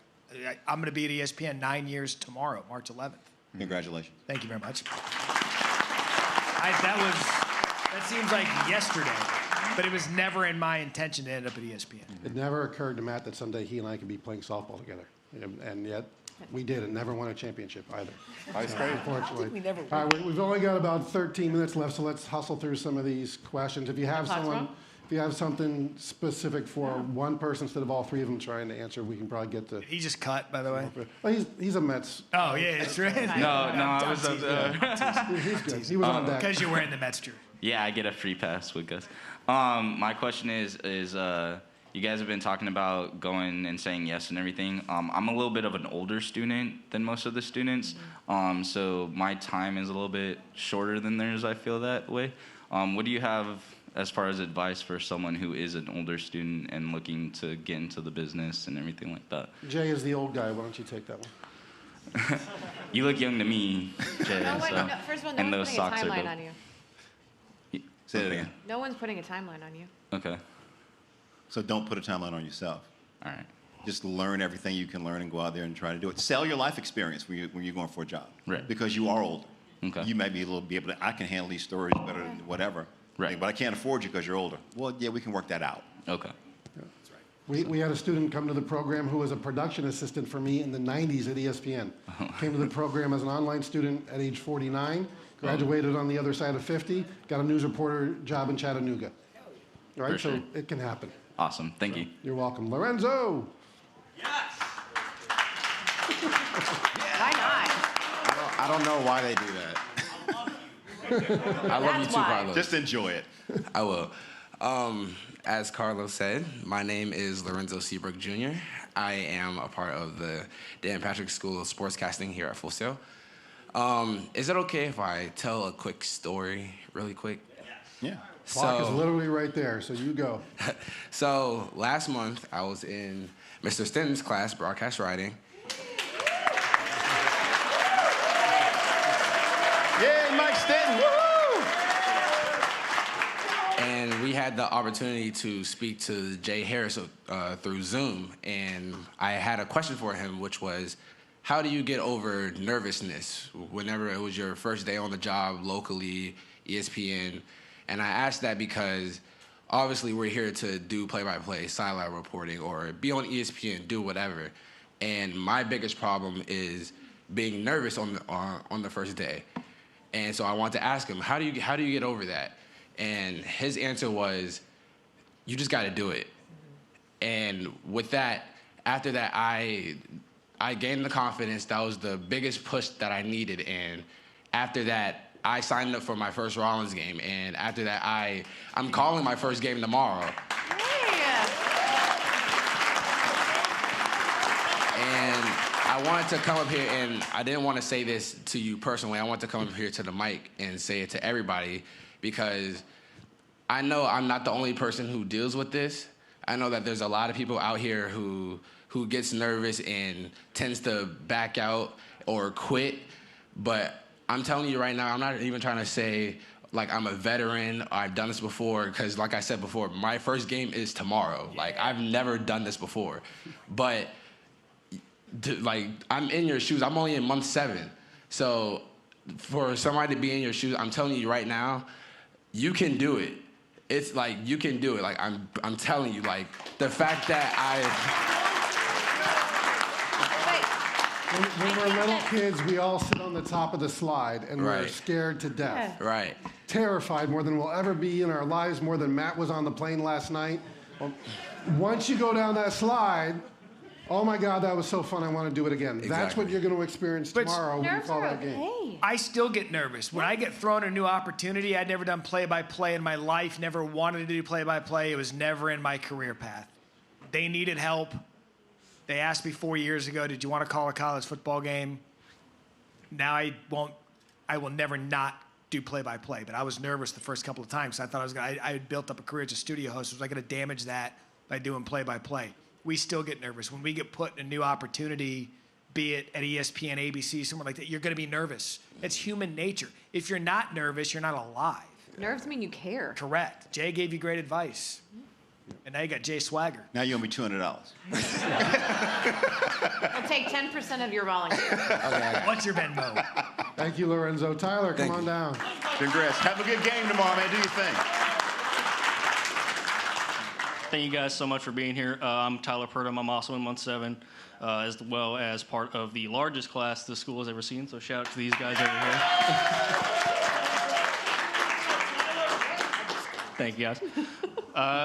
I'm going to be at ESPN 9 years tomorrow, March 11th. Congratulations. Thank you very much. That seems like yesterday, but it was never in my intention to end up at ESPN. It never occurred to Matt that someday he and I could be playing softball together. And yet, we did and never won a championship either. That's great. Unfortunately. We never All right, we've only got about 13 minutes left, so let's hustle through some of these questions. If you have something specific for one person instead of all three of them trying to answer, we can probably get to. He just cut, by the way. Well, he's a Mets. Oh, yeah, that's right. No, I was up there. He's good. He was on deck. Because you're wearing the Mets jersey. Yeah, I get a free pass with Gus. My question is you guys have been talking about going and saying yes and everything. I'm a little bit of an older student than most of the students, so my time is a little bit shorter than theirs, I feel that way. What do you have as far as advice for someone who is an older student and looking to get into the business and everything like that? Jay is the old guy. Why don't you take that one? You look young to me, Jay. No, so. no, first of all, no And one's those putting a socks are timeline dope. on you. Say that again. No one's putting a timeline on you. Okay. So don't put a timeline on yourself. All right. Just learn everything you can learn and go out there and try to do it. Sell your life experience when you're going for a job. Right. Because you are older. Okay. You may be able to, I can handle these stories better than whatever. Right. But I can't afford you because you're older. Well, yeah, we can work that out. Okay. We had a student come to the program who was a production assistant for me in the 90s at ESPN. Came to the program as an online student at age 49, graduated on the other side of 50, got a news reporter job in Chattanooga. All right, For so sure. it can happen. Awesome. Thank you. You're welcome. Lorenzo! Why not? I don't know why they do that. I love you That's too, why. Carlos. Just enjoy it. I will. As Carlos said, my name is Lorenzo Seabrook Jr. I am a part of the Dan Patrick School of Sportscasting here at Full Sail. Is it okay if I tell a quick story really quick? Yeah. Clock is literally right there, so you go. So last month, I was in Mr. Stinton's class, broadcast writing. Yay, Mike Stanton. Woohoo! And we had the opportunity to speak to Jay Harris through Zoom. And I had a question for him, which was, how do you get over nervousness whenever it was your first day on the job locally, ESPN? And I asked that because obviously we're here to do play-by-play, sideline reporting, or be on ESPN, do whatever. And my biggest problem is being nervous on the first day. And so I want to ask him, how do you get over that? And his answer was, you just got to do it. And with that, after that, I I gained the confidence. That was the biggest push that I needed. And after that, I signed up for my first Rollins game. And after that, I'm calling my first game tomorrow. And I wanted to come up here, and I didn't want to say this to you personally. I want to come up here to the mic and say it to everybody, because I know I'm not the only person who deals with this. I know that there's a lot of people out here who gets nervous and tends to back out or quit. But I'm telling you right now, I'm not even trying to say like I'm a veteran or I've done this before, because like I said before, my first game is tomorrow. Like, I've never done this before. But like, I'm in your shoes. I'm only in month 7. So for somebody to be in your shoes, I'm telling you right now, you can do it. It's like, you can do it. Like, I'm telling you, like, the fact that When we're little kids, we all sit on the top of the slide, and we're Right. scared to death. Yeah. Right. Terrified more than we'll ever be in our lives, more than Matt was on the plane last night. Well, once you go down that slide, oh my God, that was so fun, I want to do it again. That's Exactly. what you're going to experience tomorrow when you Nerves call are that game. okay. I still get nervous. When I get thrown a new opportunity, I'd never done play-by-play in my life, never wanted to do play-by-play. It was never in my career path. They needed help. They asked me 4 years ago, did you want to call a college football game? Now I will never not do play-by-play, but I was nervous the first couple of times. I thought I had built up a career as a studio host. Was I going to damage that by doing play-by-play? We still get nervous. When we get put in a new opportunity, be it at ESPN, ABC, somewhere like that, you're going to be nervous. It's human nature. If you're not nervous, you're not alive. Nerves mean you care. Correct. Jay gave you great advice. And now you got Jay Swagger. Now you owe me $200. I'll take 10% of your volunteer. What's your Venmo? Thank you, Lorenzo. Tyler, come on down. Congrats. Have a good game tomorrow, man. Do your thing. Thank you guys so much for being here. I'm Tyler Purdom. I'm also in month 7, as well as part of the largest class the school has ever seen. So shout out to these guys over here. Thank you, guys.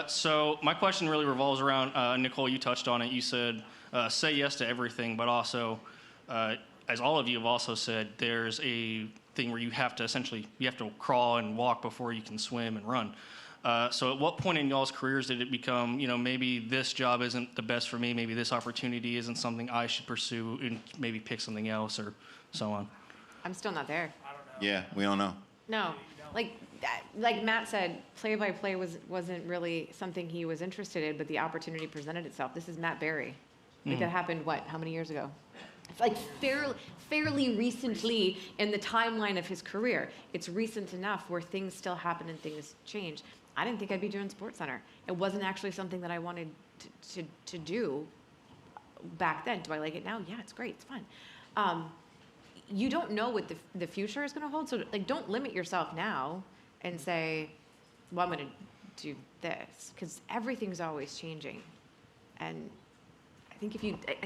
So my question really revolves around, Nicole, you touched on it. You said, say yes to everything, but also, as all of you have also said, there's a thing where you have to crawl and walk before you can swim and run. So at what point in y'all's careers did it become, maybe this job isn't the best for me, maybe this opportunity isn't something I should pursue and maybe pick something else or so on? I'm still not there. Yeah, we don't know. No, like Matt said, play-by-play wasn't really something he was interested in, but the opportunity presented itself. This is Matt Barrie. Like that happened, how many years ago? It's like fairly recently in the timeline of his career. It's recent enough where things still happen and things change. I didn't think I'd be doing SportsCenter. It wasn't actually something that I wanted to do back then. Do I like it now? Yeah, it's great. It's fun. You don't know what the future is going to hold. So don't limit yourself now and say, well, I'm going to do this, because everything's always changing. And I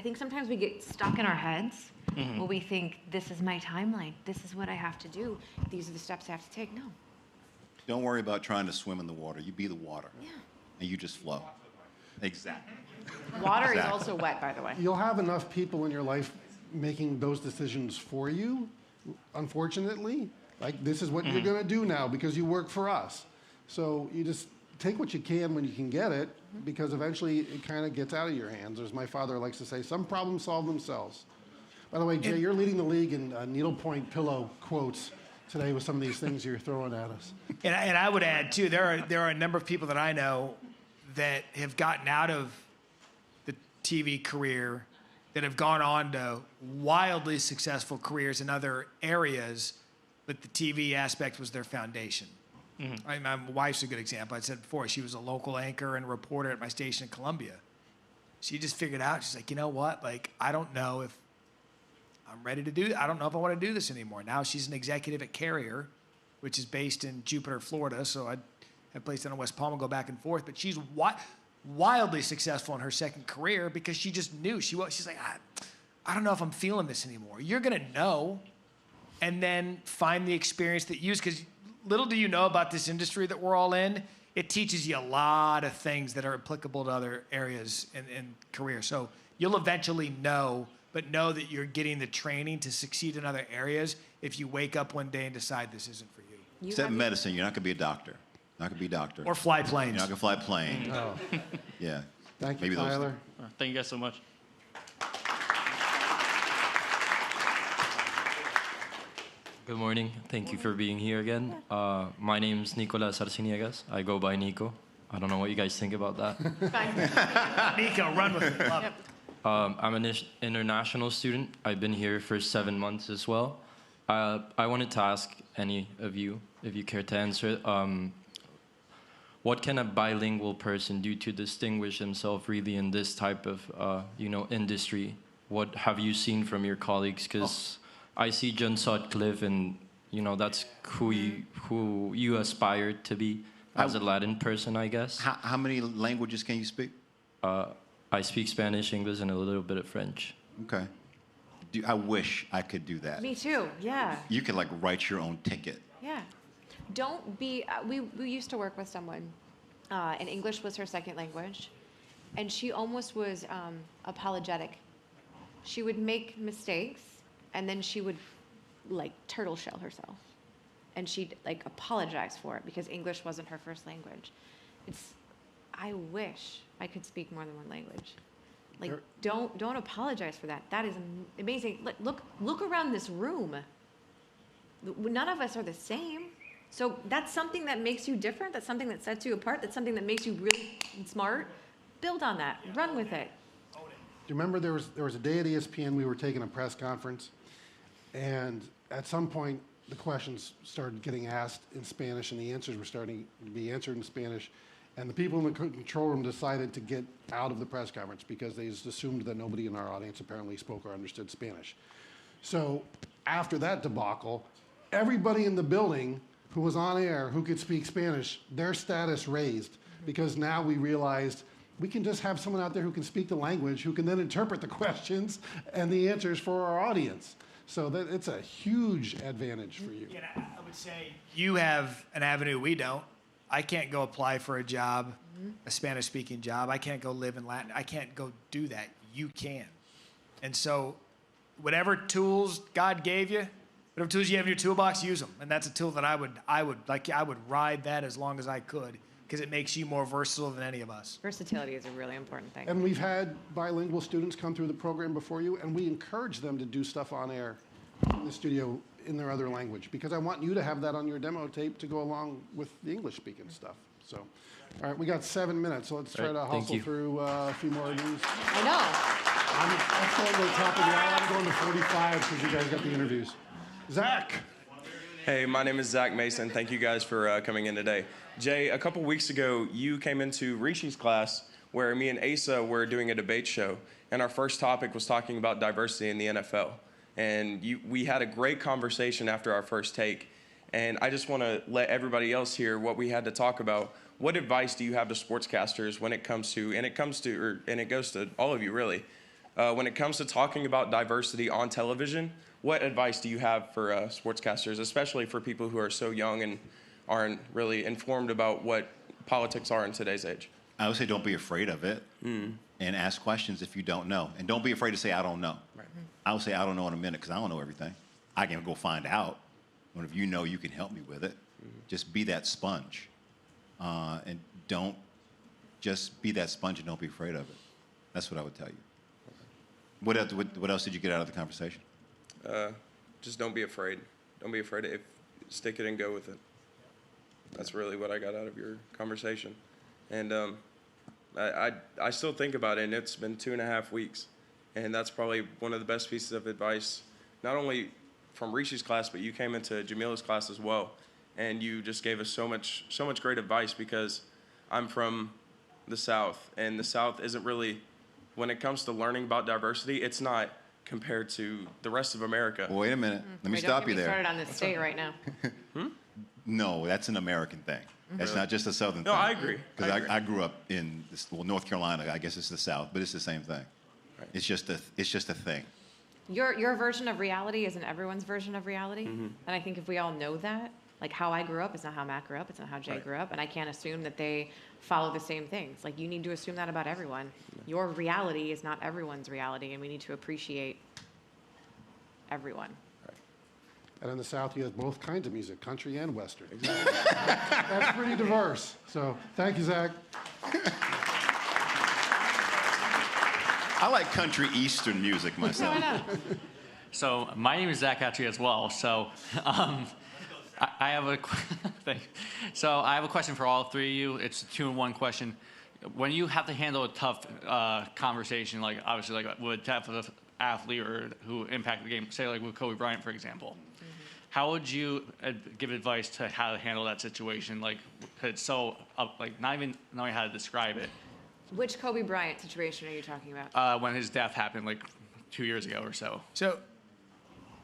think sometimes we get stuck in our heads where we think, this is my timeline. This is what I have to do. These are the steps I have to take. No. Don't worry about trying to swim in the water. You be the water. Yeah. And you just flow. Exactly. Water is also wet, by the way. You'll have enough people in your life making those decisions for you, unfortunately. Like, this is what you're going to do now because you work for us. So you just take what you can when you can get it, because eventually it kind of gets out of your hands. As my father likes to say, some problems solve themselves. By the way, Jay, you're leading the league in needlepoint pillow quotes today with some of these things you're throwing at us. And I would add, too, there are a number of people that I know that have gotten out of the TV career that have gone on to wildly successful careers in other areas, but the TV aspect was their foundation. My wife's a good example. I said before, she was a local anchor and reporter at my station in Columbia. She just figured out, she's like, you know what? I don't know if I'm ready to do it. I don't know if I want to do this anymore. Now she's an executive at Carrier, which is based in Jupiter, Florida. So I have placed down in West Palm and go back and forth. But she's wildly successful in her second career because she just knew. She's like, I don't know if I'm feeling this anymore. You're going to know and then find the experience that you use. Because little do you know about this industry that we're all in, it teaches you a lot of things that are applicable to other areas in career. So you'll eventually know but know that you're getting the training to succeed in other areas if you wake up one day and decide this isn't for you. Except medicine, you're not going to be a doctor. Not going to be a doctor. Or fly planes. You're not going to fly a plane. Oh. Yeah. Thank you, Maybe those Tyler. Thank you guys so much. Good morning. Thank you for being here again. My name's Nicolas Arciniegas. I go by Nico. I don't know what you guys think about that. Nico, run with it. Love it. I'm an international student. I've been here for 7 months as well. I wanted to ask any of you, if you care to answer it, what can a bilingual person do to distinguish himself really in this type of industry? What have you seen from your colleagues? Because I see John Sutcliffe, and that's who you aspire to be as a Latin person, I guess. How many languages can you speak? I speak Spanish, English, and a little bit of French. Okay. I wish I could do that. Me too. Yeah. You could write your own ticket. Yeah. Don't be. We used to work with someone, and English was her second language, and she almost was apologetic. She would make mistakes, and then she would turtle shell herself, and she'd apologize for it because English wasn't her first language. I wish I could speak more than one language. Don't apologize for that. That is amazing. Look around this room. None of us are the same. So that's something that makes you different. That's something that sets you apart. That's something that makes you really smart. Build on that. Run with it. Do you remember there was a day at ESPN we were taking a press conference, and at some point the questions started getting asked in Spanish and the answers were starting to be answered in Spanish, and the people in the control room decided to get out of the press conference because they just assumed that nobody in our audience apparently spoke or understood Spanish. So after that debacle, everybody in the building who was on air who could speak Spanish, their status raised, because now we realized we can just have someone out there who can speak the language, who can then interpret the questions and the answers for our audience. So it's a huge advantage for you. Yeah, I would say you have an avenue we don't. I can't go apply for a job, a Spanish-speaking job. I can't go live in Latin. I can't go do that. You can. And so whatever tools God gave you, whatever tools you have in your toolbox, use them. And that's a tool that I would ride that as long as I could, because it makes you more versatile than any of us. Versatility is a really important thing. And we've had bilingual students come through the program before you, and we encourage them to do stuff on air in the studio in their other language, because I want you to have that on your demo tape to go along with the English-speaking stuff. So, all right, we got 7 minutes, so let's try to hustle through a few more news. I know. Let's go to the top of the hour. I'm going to 45 because you guys got the interviews. Zach. Hey, my name is Zach Mason. Thank you guys for coming in today. Jay, a couple weeks ago, you came into Rishi's class where me and Asa were doing a debate show, and our first topic was talking about diversity in the NFL. And we had a great conversation after our first take, and I just want to let everybody else hear what we had to talk about. What advice do you have to sportscasters when it comes to, and it goes to all of you really, when it comes to talking about diversity on television? What advice do you have for sportscasters, especially for people who are so young and aren't really informed about what politics are in today's age? I would say don't be afraid of it and ask questions if you don't know. And don't be afraid to say, I don't know. Right. I would say, I don't know in a minute because I don't know everything. I can go find out. But if you know, you can help me with it. Just be that sponge. And don't just be that sponge and don't be afraid of it. That's what I would tell you. What else did you get out of the conversation? Just don't be afraid. Don't be afraid. Stick it and go with it. That's really what I got out of your conversation. And I still think about it, and it's been 2.5 weeks. And that's probably one of the best pieces of advice, not only from Rishi's class, but you came into Jamila's class as well. And you just gave us so much great advice, because I'm from the South, and the South isn't really, when it comes to learning about diversity, it's not compared to the rest of America. Well, wait a minute. Let me stop you there. Don't get me started on this state right now. No, that's an American thing. That's not just a Southern thing. No, I agree. Because I grew up in North Carolina. I guess it's the South, but it's the same thing. Right. It's just a thing. Your version of reality isn't everyone's version of reality. And I think if we all know that, Like how I grew up is not how Matt grew up. It's not how Jay grew up. And I can't assume that they follow the same things. Like you need to assume that about everyone. Your reality is not everyone's reality, and we need to appreciate everyone. And in the South, you have both kinds of music, country and Western. Exactly. That's pretty diverse. So thank you, Zach. I like country Eastern music myself. So my name is Zach Hatchie as well. So I have a so I have a question for all three of you. It's a 2-in-1 question. When you have to handle a tough conversation, like obviously like with a tough athlete or who impacted the game, say like with Kobe Bryant, for example, how would you give advice to how to handle that situation? Like, 'cause it's so like not even knowing how to describe it. Which Kobe Bryant situation are you talking about? When his death happened, like 2 years ago or so. So,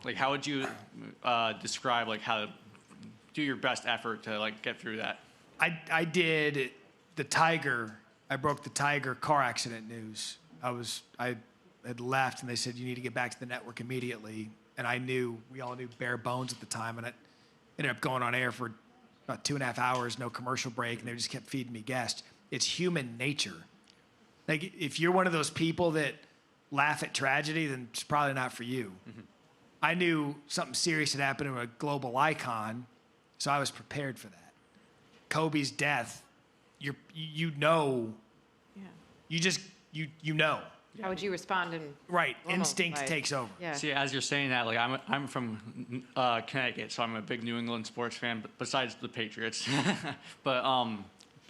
like, how would you describe like how to do your best effort to like get through that? I did the Tiger. I broke the Tiger car accident news. I had left, and they said you need to get back to the network immediately. And we all knew bare bones at the time, and it ended up going on air for about 2.5 hours, no commercial break, and they just kept feeding me guests. It's human nature. Like if you're one of those people that laugh at tragedy, then it's probably not for you. Mm-hmm. I knew something serious had happened to a global icon, so I was prepared for that. Kobe's death, you know, you know. How would you respond in Right, normal instinct life? takes over. Yeah. See, as you're saying that, like I'm from Connecticut, so I'm a big New England sports fan. But besides the Patriots, but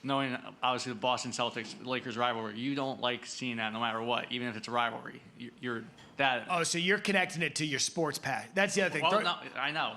knowing obviously the Boston Celtics Lakers rivalry, you don't like seeing that no matter what, even if it's a rivalry. You're that. Oh, so you're connecting it to your sports passion. That's the other thing. Well, no, I know.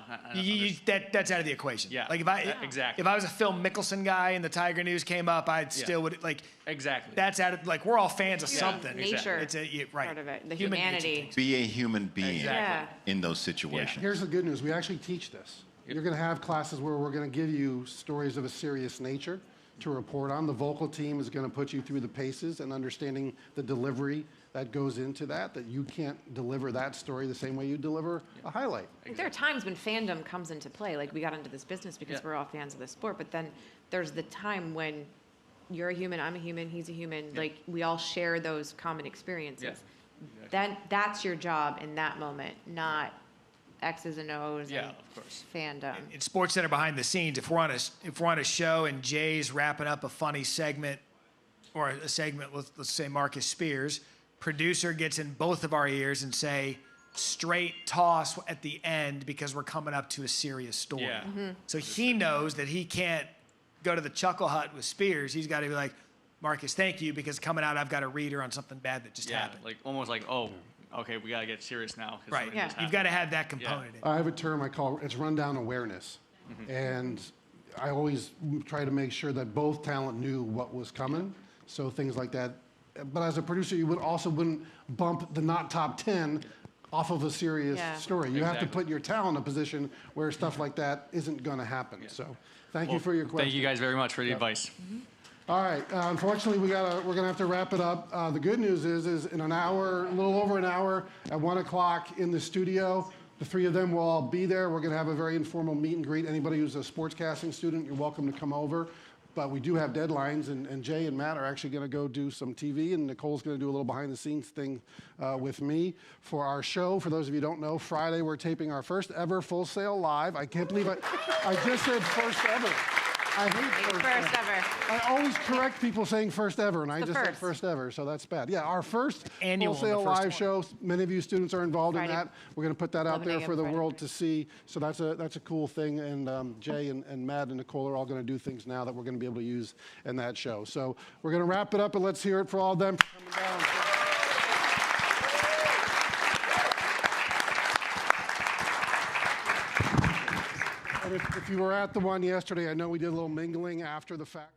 That's out of the equation. Yeah. Like exactly. If I was a Phil Mickelson guy and the Tiger news came up, I'd still would like. Exactly. That's out of like we're all fans of something. Nature. It's right. Part of it. The Human humanity. Be a human being Exactly. in those situations. Here's the good news. We actually teach this. You're going to have classes where we're going to give you stories of a serious nature to report on. The vocal team is going to put you through the paces and understanding the delivery that goes into that you can't deliver that story the same way you deliver a highlight. There are times when fandom comes into play. Like we got into this business because we're all fans of the sport, but then there's the time when you're a human, I'm a human, he's a human. Like we all share those common experiences. That's your job in that moment, not X's and O's and of course. fandom. In SportsCenter behind the scenes, if we're on a show and Jay's wrapping up a funny segment or a segment, let's say Marcus Spears, producer gets in both of our ears and say straight toss at the end because we're coming up to a serious story. Yeah. Mm-hmm. So he knows that he can't go to the chuckle hut with Spears. He's got to be like, Marcus, thank you, because coming out I've got a reader on something bad that just happened. Like almost like, oh, okay, we got to get serious now. Right. You've got to have that component. I have a term I call it's rundown awareness. And I always try to make sure that both talent knew what was coming. So things like that. But as a producer, you wouldn't bump the not top 10 off of a serious story. You have to put your talent in a position where stuff like that isn't going to happen. So thank you for your question. Thank you guys very much for the advice. All right. Unfortunately, we're gonna have to wrap it up. The good news is in an hour, a little over an hour, at 1 o'clock in the studio, the three of them will all be there. We're gonna have a very informal meet and greet. Anybody who's a sportscasting student, you're welcome to come over. But we do have deadlines, and Jay and Matt are actually gonna go do some TV, and Nicole's gonna do a little behind the scenes thing with me for our show. For those of you who don't know, Friday we're taping our first ever Full Sail Live. I can't believe I just said first ever. I hate First ever. I always correct people saying first ever, and I just said first. first ever, so that's bad. Yeah, our first Annual Full Sail one, the first Live show. Many of you students are involved Friday. in that. We're going to put that out 11 there a.m. for the Friday world morning. to see. So that's a cool thing. And Jay and Matt and Nicole are all going to do things now that we're going to be able to use in that show. So we're going to wrap it up, and let's hear it for all of them for coming down. And if you were at the one yesterday, I know we did a little mingling after the fact.